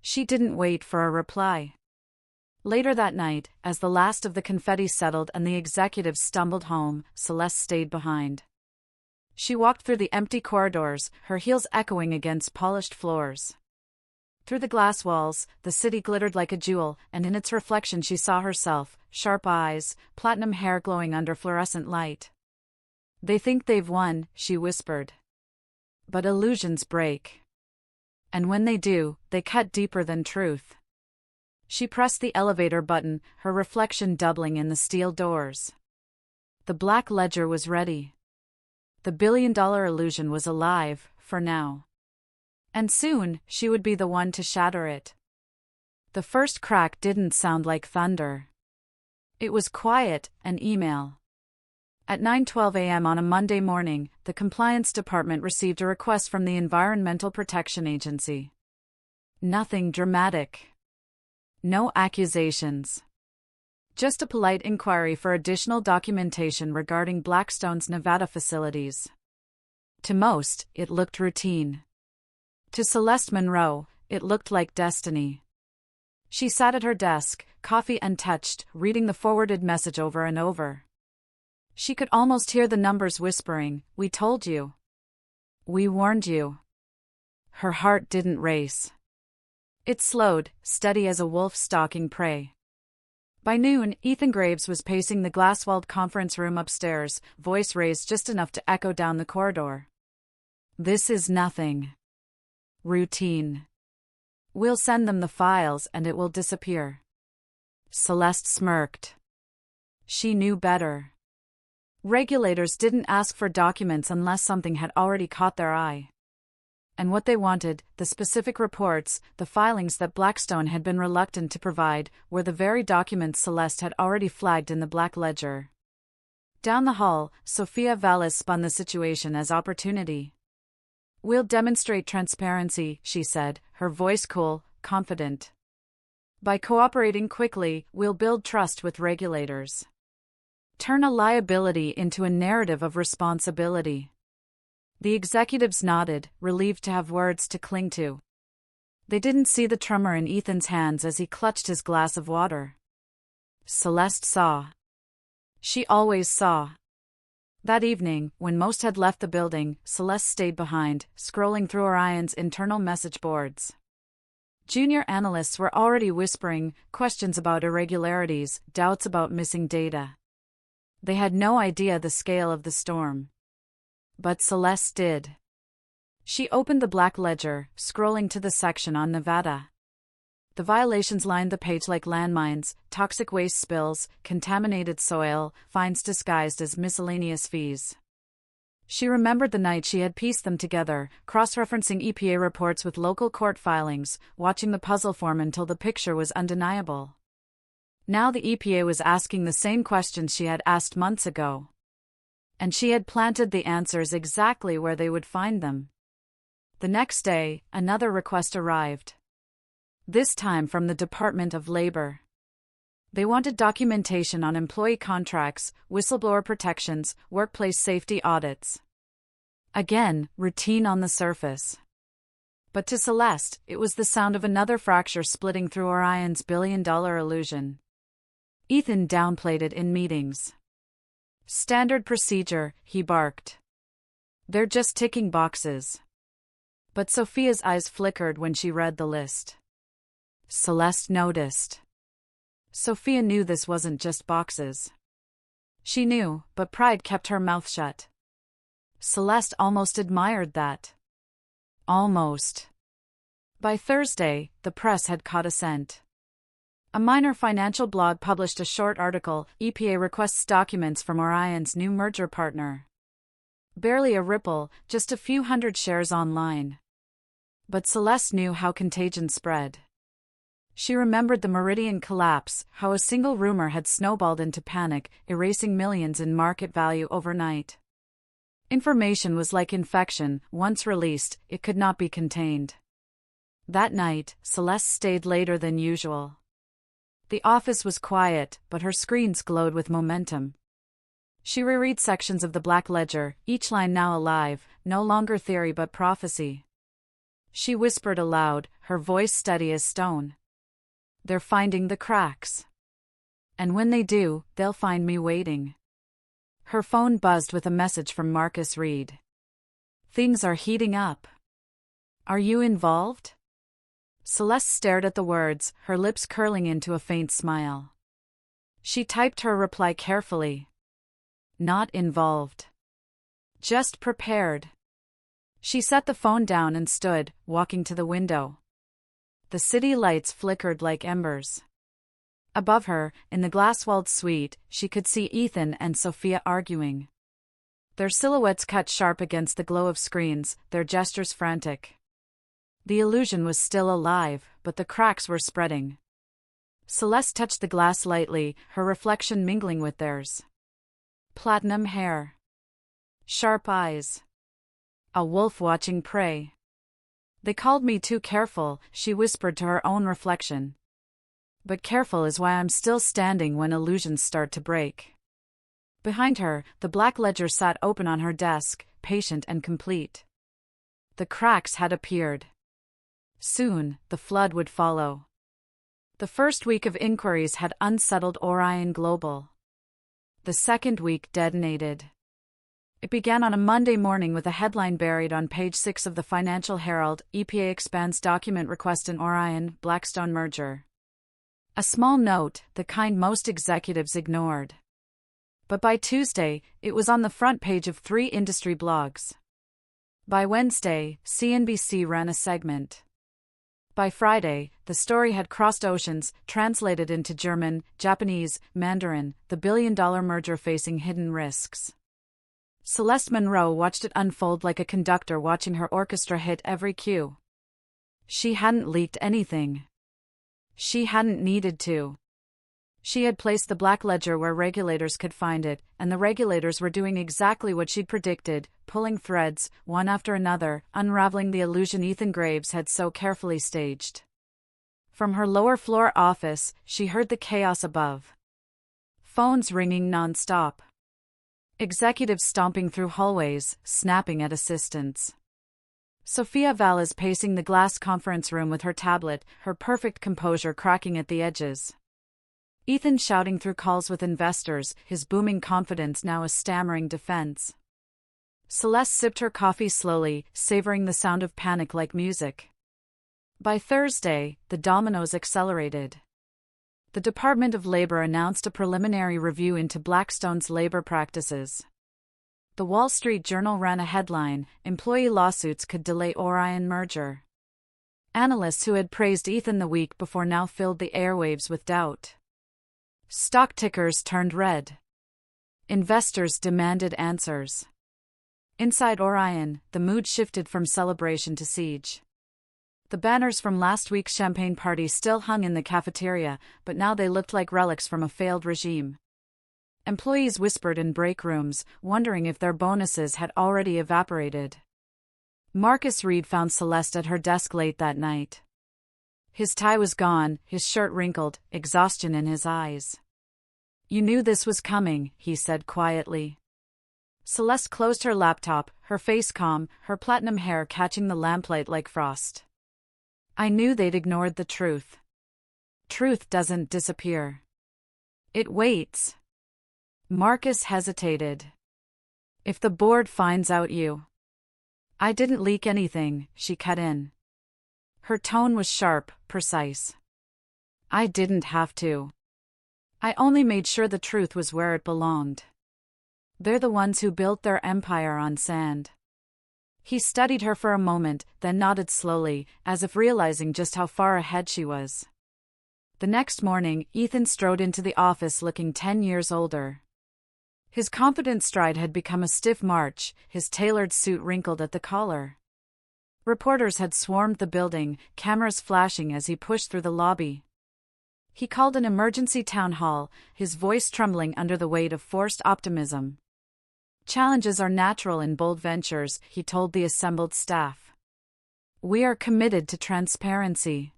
She didn't wait for a reply. Later that night, as the last of the confetti settled and the executives stumbled home, Celeste stayed behind. She walked through the empty corridors, her heels echoing against polished floors. Through the glass walls, the city glittered like a jewel, and in its reflection she saw herself, sharp eyes, platinum hair glowing under fluorescent light. "They think they've won," she whispered. "But illusions break. And when they do, they cut deeper than truth." She pressed the elevator button, her reflection doubling in the steel doors. The black ledger was ready. The billion-dollar illusion was alive, for now. And soon, she would be the one to shatter it. The first crack didn't sound like thunder. It was quiet, an email. At 9:12 a.m. on a Monday morning, the compliance department received a request from the Environmental Protection Agency. Nothing dramatic. No accusations. Just a polite inquiry for additional documentation regarding Blackstone's Nevada facilities. To most, it looked routine. To Celeste Monroe, it looked like destiny. She sat at her desk, coffee untouched, reading the forwarded message over and over. She could almost hear the numbers whispering, "We told you. We warned you." Her heart didn't race. It slowed, steady as a wolf stalking prey. By noon, Ethan Graves was pacing the glass-walled conference room upstairs, voice raised just enough to echo down the corridor. "This is nothing. Routine. We'll send them the files and it will disappear." Celeste smirked. She knew better. Regulators didn't ask for documents unless something had already caught their eye. And what they wanted, the specific reports, the filings that Blackstone had been reluctant to provide, were the very documents Celeste had already flagged in the black ledger. Down the hall, Sofia Valez spun the situation as opportunity. "We'll demonstrate transparency," she said, her voice cool, confident. "By cooperating quickly, we'll build trust with regulators. Turn a liability into a narrative of responsibility." The executives nodded, relieved to have words to cling to. They didn't see the tremor in Ethan's hands as he clutched his glass of water. Celeste saw. She always saw. That evening, when most had left the building, Celeste stayed behind, scrolling through Orion's internal message boards. Junior analysts were already whispering, questions about irregularities, doubts about missing data. They had no idea the scale of the storm. But Celeste did. She opened the black ledger, scrolling to the section on Nevada. The violations lined the page like landmines: toxic waste spills, contaminated soil, fines disguised as miscellaneous fees. She remembered the night she had pieced them together, cross-referencing EPA reports with local court filings, watching the puzzle form until the picture was undeniable. Now the EPA was asking the same questions she had asked months ago. And she had planted the answers exactly where they would find them. The next day, another request arrived. This time from the Department of Labor. They wanted documentation on employee contracts, whistleblower protections, workplace safety audits. Again, routine on the surface. But to Celeste, it was the sound of another fracture splitting through Orion's billion-dollar illusion. Ethan downplayed it in meetings. "Standard procedure," he barked. "They're just ticking boxes." But Sofia's eyes flickered when she read the list. Celeste noticed. Sofia knew this wasn't just boxes. She knew, but pride kept her mouth shut. Celeste almost admired that. Almost. By Thursday, the press had caught a scent. A minor financial blog published a short article: EPA requests documents from Orion's new merger partner. Barely a ripple, just a few hundred shares online. But Celeste knew how contagion spread. She remembered the Meridian collapse, how a single rumor had snowballed into panic, erasing millions in market value overnight. Information was like infection: once released, it could not be contained. That night, Celeste stayed later than usual. The office was quiet, but her screens glowed with momentum. She reread sections of the black ledger, each line now alive, no longer theory but prophecy. She whispered aloud, her voice steady as stone. "They're finding the cracks. And when they do, they'll find me waiting." Her phone buzzed with a message from Marcus Reed. "Things are heating up. Are you involved?" Celeste stared at the words, her lips curling into a faint smile. She typed her reply carefully. "Not involved. Just prepared." She set the phone down and stood, walking to the window. The city lights flickered like embers. Above her, in the glass-walled suite, she could see Ethan and Sofia arguing. Their silhouettes cut sharp against the glow of screens, their gestures frantic. The illusion was still alive, but the cracks were spreading. Celeste touched the glass lightly, her reflection mingling with theirs. Platinum hair. Sharp eyes. A wolf watching prey. "They called me too careful," she whispered to her own reflection. "But careful is why I'm still standing when illusions start to break." Behind her, the black ledger sat open on her desk, patient and complete. The cracks had appeared. Soon, the flood would follow. The first week of inquiries had unsettled Orion Global. The second week detonated. It began on a Monday morning with a headline buried on page 6 of the Financial Herald: EPA expands document request in Orion, Blackstone merger. A small note, the kind most executives ignored. But by Tuesday, it was on the front page of 3 industry blogs. By Wednesday, CNBC ran a segment. By Friday, the story had crossed oceans, translated into German, Japanese, Mandarin, the billion-dollar merger facing hidden risks. Celeste Monroe watched it unfold like a conductor watching her orchestra hit every cue. She hadn't leaked anything. She hadn't needed to. She had placed the black ledger where regulators could find it, and the regulators were doing exactly what she'd predicted, pulling threads, one after another, unraveling the illusion Ethan Graves had so carefully staged. From her lower-floor office, she heard the chaos above. Phones ringing non-stop. Executives stomping through hallways, snapping at assistants. Sofia Valez pacing the glass conference room with her tablet, her perfect composure cracking at the edges. Ethan shouting through calls with investors, his booming confidence now a stammering defense. Celeste sipped her coffee slowly, savoring the sound of panic like music. By Thursday, the dominoes accelerated. The Department of Labor announced a preliminary review into Blackstone's labor practices. The Wall Street Journal ran a headline: employee lawsuits could delay Orion merger. Analysts who had praised Ethan the week before now filled the airwaves with doubt. Stock tickers turned red. Investors demanded answers. Inside Orion, the mood shifted from celebration to siege. The banners from last week's champagne party still hung in the cafeteria, but now they looked like relics from a failed regime. Employees whispered in break rooms, wondering if their bonuses had already evaporated. Marcus Reed found Celeste at her desk late that night. His tie was gone, his shirt wrinkled, exhaustion in his eyes. "You knew this was coming," he said quietly. Celeste closed her laptop, her face calm, her platinum hair catching the lamplight like frost. "I knew they'd ignored the truth. Truth doesn't disappear. It waits." Marcus hesitated. "If the board finds out you—" "I didn't leak anything," she cut in. Her tone was sharp, precise. "I didn't have to. I only made sure the truth was where it belonged. They're the ones who built their empire on sand." He studied her for a moment, then nodded slowly, as if realizing just how far ahead she was. The next morning, Ethan strode into the office looking 10 years older. His confident stride had become a stiff march, his tailored suit wrinkled at the collar. Reporters had swarmed the building, cameras flashing as he pushed through the lobby. He called an emergency town hall, his voice trembling under the weight of forced optimism. "Challenges are natural in bold ventures," he told the assembled staff. "We are committed to transparency.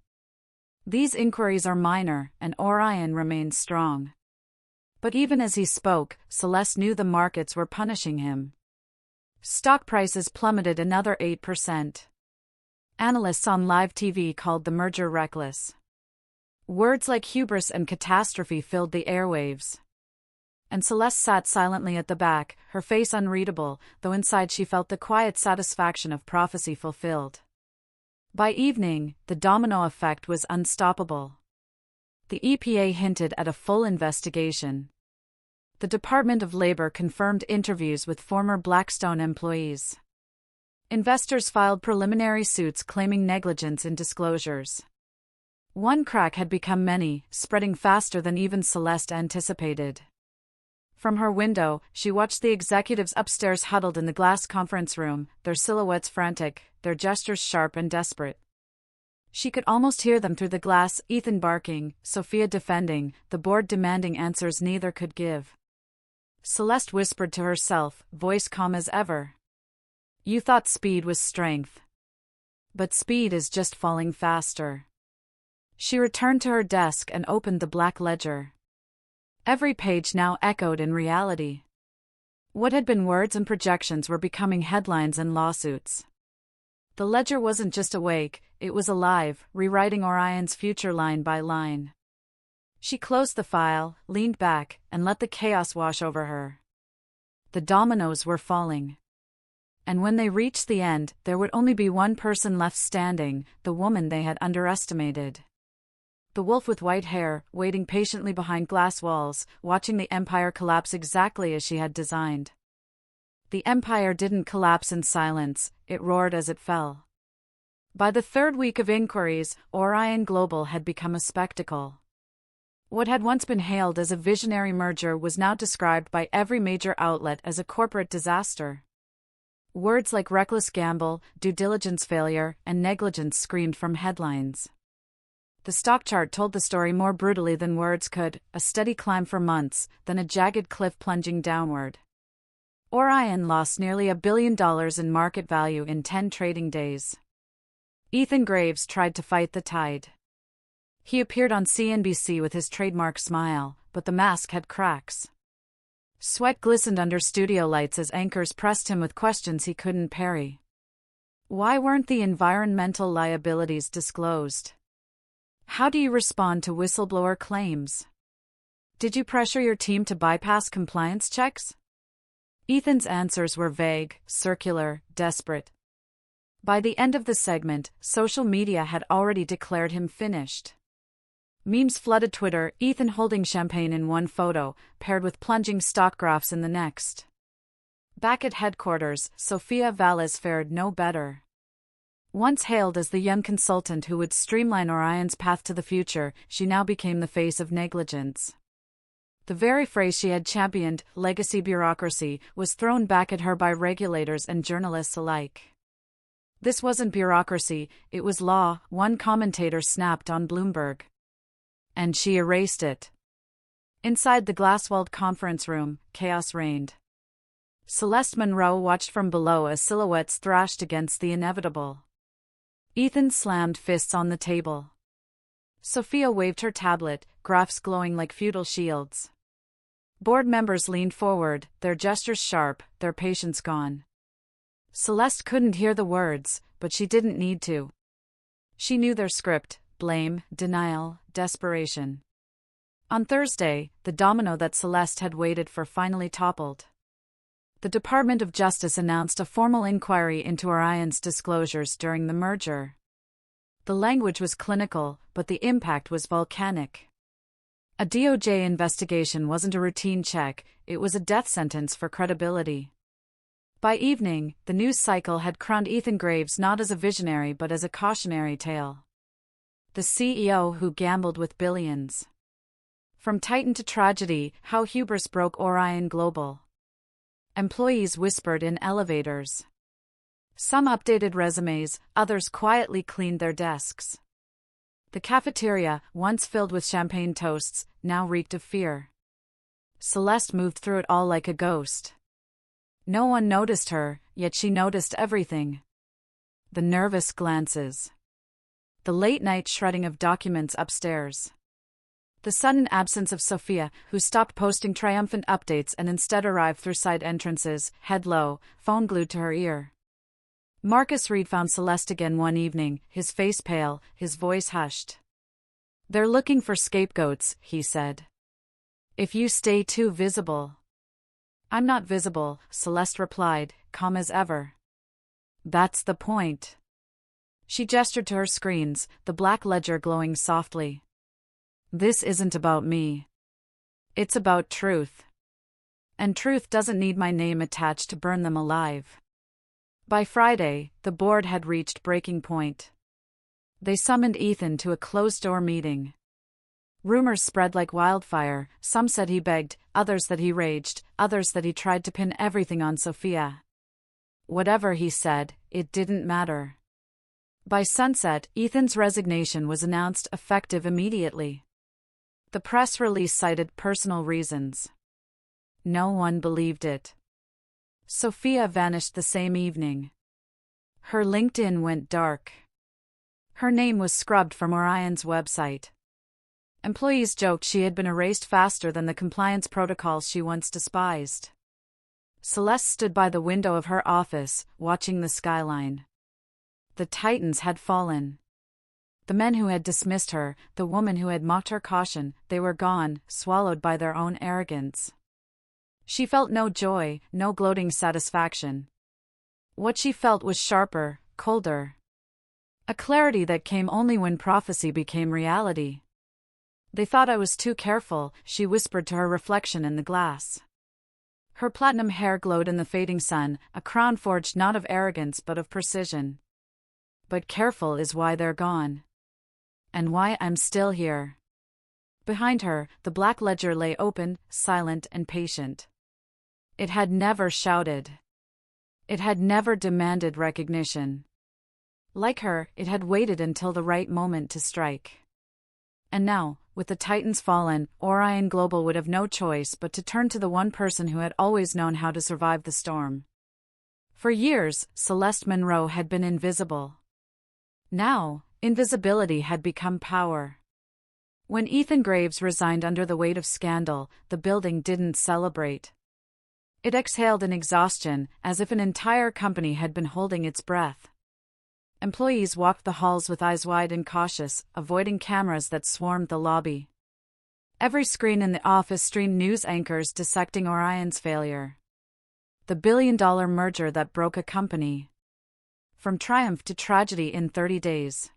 These inquiries are minor, and Orion remains strong." But even as he spoke, Celeste knew the markets were punishing him. Stock prices plummeted another 8%. Analysts on live TV called the merger reckless. Words like hubris and catastrophe filled the airwaves. and Celeste sat silently at the back, her face unreadable, though inside she felt the quiet satisfaction of prophecy fulfilled. By evening, the domino effect was unstoppable. The EPA hinted at a full investigation. The Department of Labor confirmed interviews with former Blackstone employees. Investors filed preliminary suits claiming negligence in disclosures. One crack had become many, spreading faster than even Celeste anticipated. From her window, she watched the executives upstairs huddled in the glass conference room, their silhouettes frantic, their gestures sharp and desperate. She could almost hear them through the glass, Ethan barking, Sofia defending, the board demanding answers neither could give. Celeste whispered to herself, voice calm as ever. You thought speed was strength. But speed is just falling faster. She returned to her desk and opened the black ledger. Every page now echoed in reality. What had been words and projections were becoming headlines and lawsuits. The ledger wasn't just awake, it was alive, rewriting Orion's future line by line. She closed the file, leaned back, and let the chaos wash over her. The dominoes were falling. And when they reached the end, there would only be one person left standing, the woman they had underestimated. The wolf with white hair, waiting patiently behind glass walls, watching the empire collapse exactly as she had designed. The empire didn't collapse in silence, it roared as it fell. By the third week of inquiries, Orion Global had become a spectacle. What had once been hailed as a visionary merger was now described by every major outlet as a corporate disaster. Words like reckless gamble, due diligence failure, and negligence screamed from headlines. The stock chart told the story more brutally than words could, a steady climb for months, then a jagged cliff plunging downward. Orion lost nearly $1 billion in market value in 10 trading days. Ethan Graves tried to fight the tide. He appeared on CNBC with his trademark smile, but the mask had cracks. Sweat glistened under studio lights as anchors pressed him with questions he couldn't parry. Why weren't the environmental liabilities disclosed? How do you respond to whistleblower claims? Did you pressure your team to bypass compliance checks? Ethan's answers were vague, circular, desperate. By the end of the segment, social media had already declared him finished. Memes flooded Twitter, Ethan holding champagne in one photo, paired with plunging stock graphs in the next. Back at headquarters, Sofia Valez fared no better. Once hailed as the young consultant who would streamline Orion's path to the future, she now became the face of negligence. The very phrase she had championed, legacy bureaucracy, was thrown back at her by regulators and journalists alike. This wasn't bureaucracy, it was law, one commentator snapped on Bloomberg. And she erased it. Inside the glass-walled conference room, chaos reigned. Celeste Monroe watched from below as silhouettes thrashed against the inevitable. Ethan slammed fists on the table. Sofia waved her tablet, graphs glowing like feudal shields. Board members leaned forward, their gestures sharp, their patience gone. Celeste couldn't hear the words, but she didn't need to. She knew their script: blame, denial, desperation. On Thursday, the domino that Celeste had waited for finally toppled. The Department of Justice announced a formal inquiry into Orion's disclosures during the merger. The language was clinical, but the impact was volcanic. A DOJ investigation wasn't a routine check, it was a death sentence for credibility. By evening, the news cycle had crowned Ethan Graves not as a visionary but as a cautionary tale. The CEO who gambled with billions. From titan to tragedy, how hubris broke Orion Global. Employees whispered in elevators. Some updated resumes, others quietly cleaned their desks. The cafeteria, once filled with champagne toasts, now reeked of fear. Celeste moved through it all like a ghost. No one noticed her, yet she noticed everything. The nervous glances. The late-night shredding of documents upstairs. The sudden absence of Sofia, who stopped posting triumphant updates and instead arrived through side entrances, head low, phone glued to her ear. Marcus Reed found Celeste again one evening, his face pale, his voice hushed. "They're looking for scapegoats," he said. If you stay too visible. I'm not visible, Celeste replied, calm as ever. That's the point. She gestured to her screens, the black ledger glowing softly. This isn't about me. It's about truth. And truth doesn't need my name attached to burn them alive. By Friday, the board had reached breaking point. They summoned Ethan to a closed-door meeting. Rumors spread like wildfire. Some said he begged, others that he raged, others that he tried to pin everything on Sofia. Whatever he said, it didn't matter. By sunset, Ethan's resignation was announced, effective immediately. The press release cited personal reasons. No one believed it. Sofia vanished the same evening. Her LinkedIn went dark. Her name was scrubbed from Orion's website. Employees joked she had been erased faster than the compliance protocols she once despised. Celeste stood by the window of her office, watching the skyline. The titans had fallen. The men who had dismissed her, the woman who had mocked her caution, they were gone, swallowed by their own arrogance. She felt no joy, no gloating satisfaction. What she felt was sharper, colder. A clarity that came only when prophecy became reality. They thought I was too careful, she whispered to her reflection in the glass. Her platinum hair glowed in the fading sun, a crown forged not of arrogance but of precision. But careful is why they're gone. And why I'm still here. Behind her, the black ledger lay open, silent and patient. It had never shouted. It had never demanded recognition. Like her, it had waited until the right moment to strike. And now, with the titans fallen, Orion Global would have no choice but to turn to the one person who had always known how to survive the storm. For years, Celeste Monroe had been invisible. Now, invisibility had become power. When Ethan Graves resigned under the weight of scandal, the building didn't celebrate. It exhaled in exhaustion, as if an entire company had been holding its breath. Employees walked the halls with eyes wide and cautious, avoiding cameras that swarmed the lobby. Every screen in the office streamed news anchors dissecting Orion's failure. The billion-dollar merger that broke a company. From triumph to tragedy in 30 days.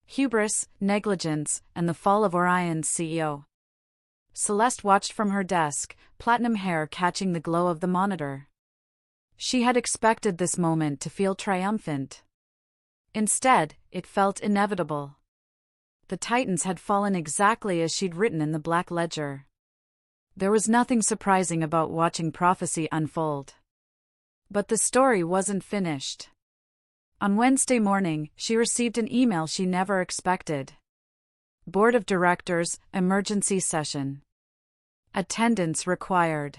Hubris, negligence, and the fall of Orion's CEO. Celeste watched from her desk, platinum hair catching the glow of the monitor. She had expected this moment to feel triumphant. Instead, it felt inevitable. The titans had fallen exactly as she'd written in the black ledger. There was nothing surprising about watching prophecy unfold. But the story wasn't finished. On Wednesday morning, she received an email she never expected. Board of Directors, emergency session. Attendance required.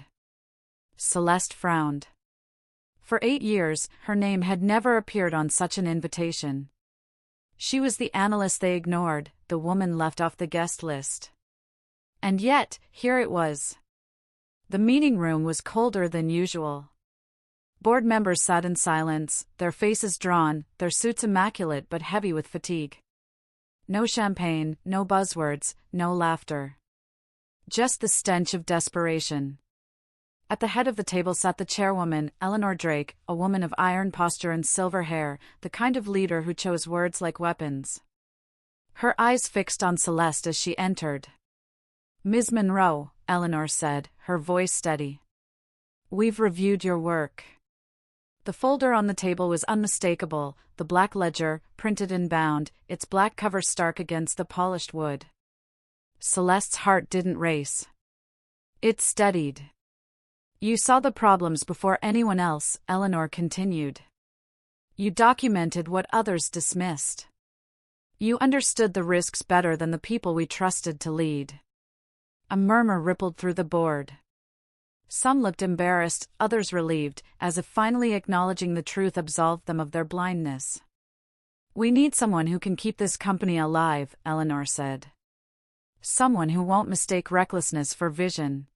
Celeste frowned. For 8 years, her name had never appeared on such an invitation. She was the analyst they ignored, the woman left off the guest list. And yet, here it was. The meeting room was colder than usual. Board members sat in silence, their faces drawn, their suits immaculate but heavy with fatigue. No champagne, no buzzwords, no laughter. Just the stench of desperation. At the head of the table sat the chairwoman, Eleanor Drake, a woman of iron posture and silver hair, the kind of leader who chose words like weapons. Her eyes fixed on Celeste as she entered. "Ms. Monroe," Eleanor said, her voice steady. "We've reviewed your work." The folder on the table was unmistakable, the black ledger, printed and bound, its black cover stark against the polished wood. Celeste's heart didn't race. It steadied. "You saw the problems before anyone else," Eleanor continued. "You documented what others dismissed. You understood the risks better than the people we trusted to lead." A murmur rippled through the board. Some looked embarrassed, others relieved, as if finally acknowledging the truth absolved them of their blindness. "We need someone who can keep this company alive," Eleanor said. "Someone who won't mistake recklessness for vision.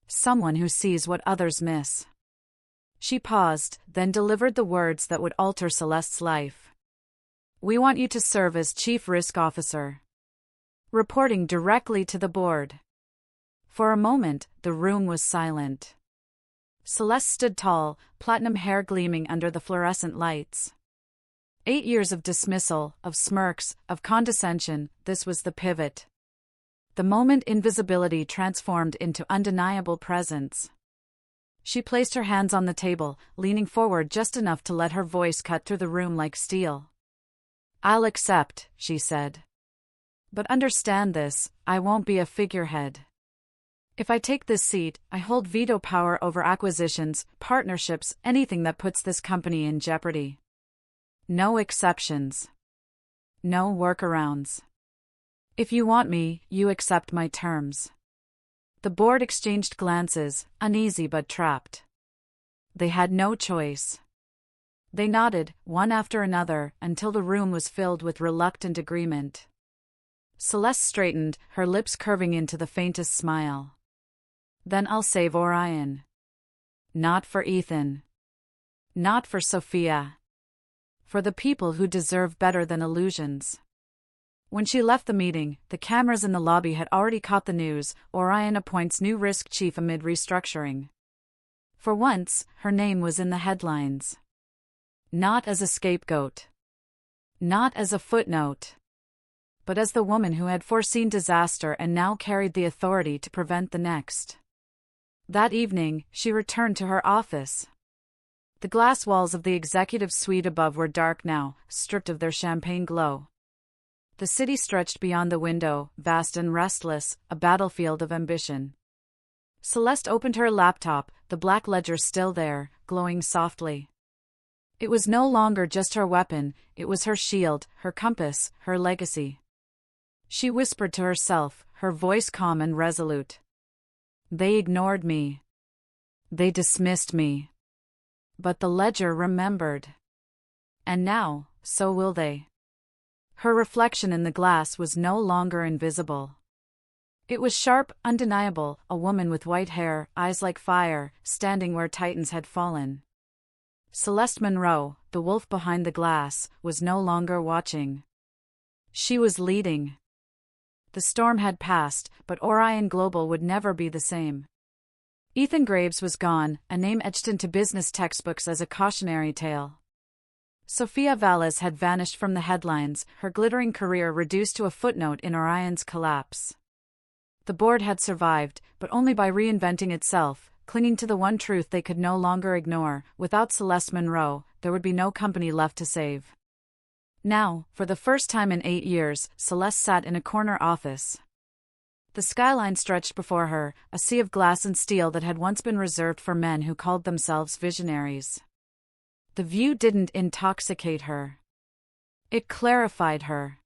Someone who sees what others miss." She paused, then delivered the words that would alter Celeste's life. "We want you to serve as Chief Risk Officer. Reporting directly to the board. For a moment, the room was silent. Celeste stood tall, platinum hair gleaming under the fluorescent lights. 8 years of dismissal, of smirks, of condescension, this was the pivot. The moment invisibility transformed into undeniable presence. She placed her hands on the table, leaning forward just enough to let her voice cut through the room like steel. "I'll accept," she said. "But understand this, I won't be a figurehead. If I take this seat, I hold veto power over acquisitions, partnerships, anything that puts this company in jeopardy. No exceptions. No workarounds. If you want me, you accept my terms." The board exchanged glances, uneasy but trapped. They had no choice. They nodded, one after another, until the room was filled with reluctant agreement. Celeste straightened, her lips curving into the faintest smile. "Then I'll save Orion. Not for Ethan. Not for Sofia. For the people who deserve better than illusions." When she left the meeting, the cameras in the lobby had already caught the news: Orion appoints new risk chief amid restructuring. For once, her name was in the headlines. Not as a scapegoat. Not as a footnote. But as the woman who had foreseen disaster and now carried the authority to prevent the next. That evening, she returned to her office. The glass walls of the executive suite above were dark now, stripped of their champagne glow. The city stretched beyond the window, vast and restless, a battlefield of ambition. Celeste opened her laptop, the black ledger still there, glowing softly. It was no longer just her weapon, it was her shield, her compass, her legacy. She whispered to herself, her voice calm and resolute. "They ignored me. They dismissed me. But the ledger remembered. And now, so will they." Her reflection in the glass was no longer invisible. It was sharp, undeniable, a woman with white hair, eyes like fire, standing where titans had fallen. Celeste Monroe, the wolf behind the glass, was no longer watching. She was leading. The storm had passed, but Orion Global would never be the same. Ethan Graves was gone, a name etched into business textbooks as a cautionary tale. Sofia Valez had vanished from the headlines, her glittering career reduced to a footnote in Orion's collapse. The board had survived, but only by reinventing itself, clinging to the one truth they could no longer ignore: without Celeste Monroe, there would be no company left to save. Now, for the first time in 8 years, Celeste sat in a corner office. The skyline stretched before her, a sea of glass and steel that had once been reserved for men who called themselves visionaries. The view didn't intoxicate her. It clarified her.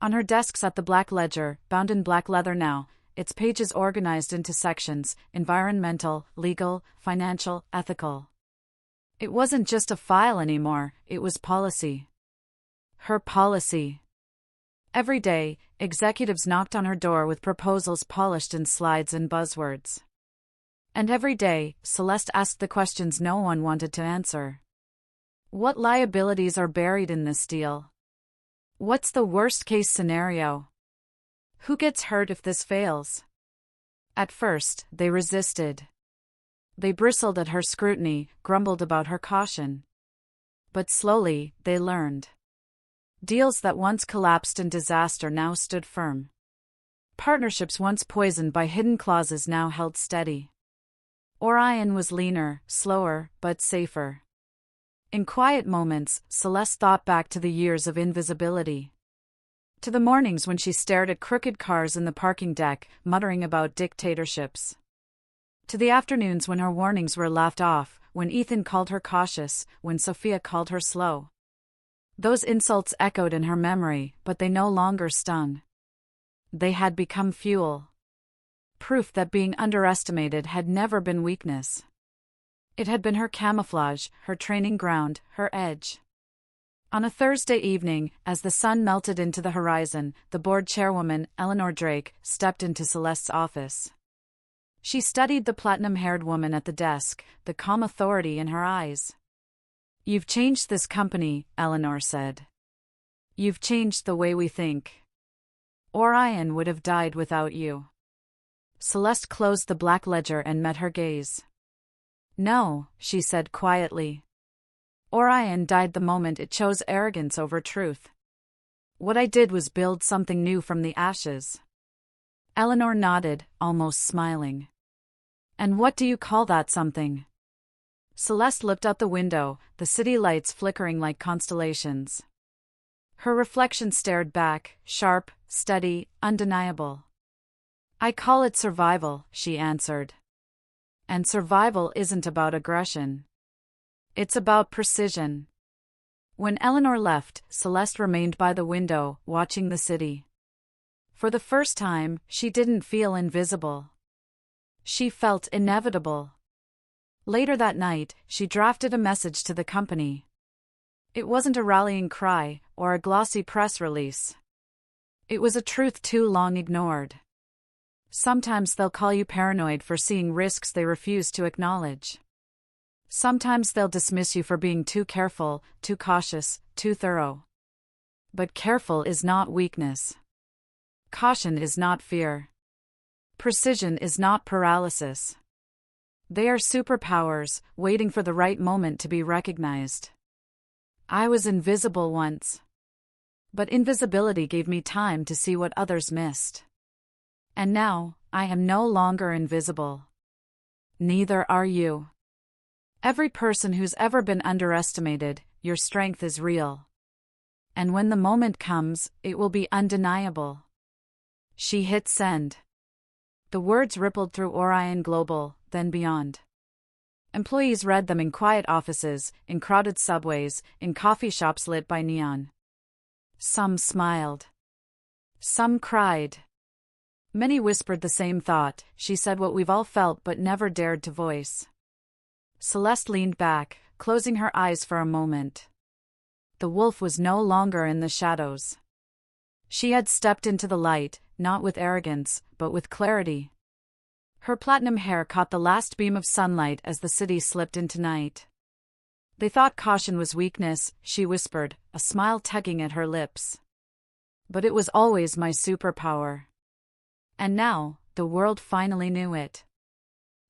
On her desk sat the black ledger, bound in black leather now, its pages organized into sections: environmental, legal, financial, ethical. It wasn't just a file anymore, it was policy. Her policy. Every day, executives knocked on her door with proposals polished in slides and buzzwords. And every day, Celeste asked the questions no one wanted to answer. What liabilities are buried in this deal? What's the worst-case scenario? Who gets hurt if this fails? At first, they resisted. They bristled at her scrutiny, grumbled about her caution. But slowly, they learned. Deals that once collapsed in disaster now stood firm. Partnerships once poisoned by hidden clauses now held steady. Orion was leaner, slower, but safer. In quiet moments, Celeste thought back to the years of invisibility. To the mornings when she stared at crooked cars in the parking deck, muttering about dictatorships. To the afternoons when her warnings were laughed off, when Ethan called her cautious, when Sofia called her slow. Those insults echoed in her memory, but they no longer stung. They had become fuel. Proof that being underestimated had never been weakness. It had been her camouflage, her training ground, her edge. On a Thursday evening, as the sun melted into the horizon, the board chairwoman, Eleanor Drake, stepped into Celeste's office. She studied the platinum-haired woman at the desk, the calm authority in her eyes. "You've changed this company," Eleanor said. "You've changed the way we think. Orion would have died without you." Celeste closed the black ledger and met her gaze. No, she said quietly. Orion died the moment it chose arrogance over truth. What I did was build something new from the ashes. Eleanor nodded, almost smiling. And what do you call that something? Celeste looked out the window, the city lights flickering like constellations. Her reflection stared back, sharp, steady, undeniable. I call it survival, she answered. And survival isn't about aggression. It's about precision. When Eleanor left, Celeste remained by the window, watching the city. For the first time, she didn't feel invisible. She felt inevitable. Later that night, she drafted a message to the company. It wasn't a rallying cry, or a glossy press release. It was a truth too long ignored. Sometimes they'll call you paranoid for seeing risks they refuse to acknowledge. Sometimes they'll dismiss you for being too careful, too cautious, too thorough. But careful is not weakness. Caution is not fear. Precision is not paralysis. They are superpowers, waiting for the right moment to be recognized. I was invisible once. But invisibility gave me time to see what others missed. And now, I am no longer invisible. Neither are you. Every person who's ever been underestimated, your strength is real. And when the moment comes, it will be undeniable. She hit send. The words rippled through Orion Global, then beyond. Employees read them in quiet offices, in crowded subways, in coffee shops lit by neon. Some smiled. Some cried. Many whispered the same thought. She said what we've all felt but never dared to voice. Celeste leaned back, closing her eyes for a moment. The wolf was no longer in the shadows. She had stepped into the light, not with arrogance, but with clarity. Her platinum hair caught the last beam of sunlight as the city slipped into night. They thought caution was weakness, she whispered, a smile tugging at her lips. But it was always my superpower. And now, the world finally knew it.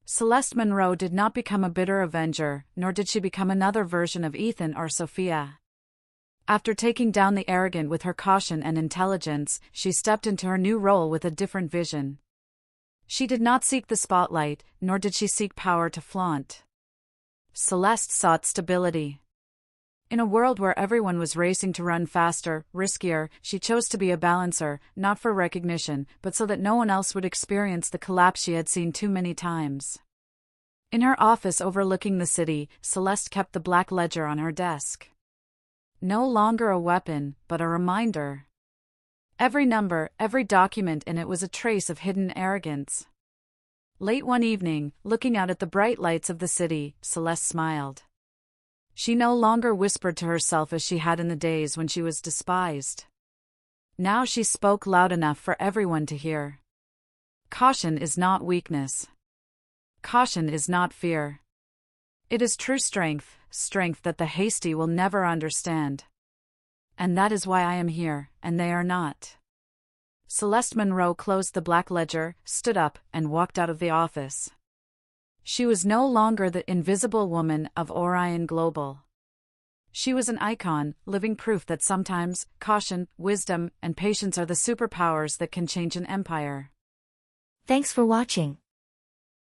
Celeste Monroe did not become a bitter avenger, nor did she become another version of Ethan or Sofia. After taking down the arrogant with her caution and intelligence, she stepped into her new role with a different vision. She did not seek the spotlight, nor did she seek power to flaunt. Celeste sought stability. In a world where everyone was racing to run faster, riskier, she chose to be a balancer, not for recognition, but so that no one else would experience the collapse she had seen too many times. In her office overlooking the city, Celeste kept the black ledger on her desk. No longer a weapon, but a reminder. Every number, every document in it was a trace of hidden arrogance. Late one evening, looking out at the bright lights of the city, Celeste smiled. She no longer whispered to herself as she had in the days when she was despised. Now she spoke loud enough for everyone to hear. Caution is not weakness. Caution is not fear. It is true strength, strength that the hasty will never understand. And that is why I am here, and they are not. Celeste Monroe closed the black ledger, stood up, and walked out of the office. She was no longer the invisible woman of Orion Global. She was an icon, living proof that sometimes caution, wisdom, and patience are the superpowers that can change an empire.
Thanks for watching.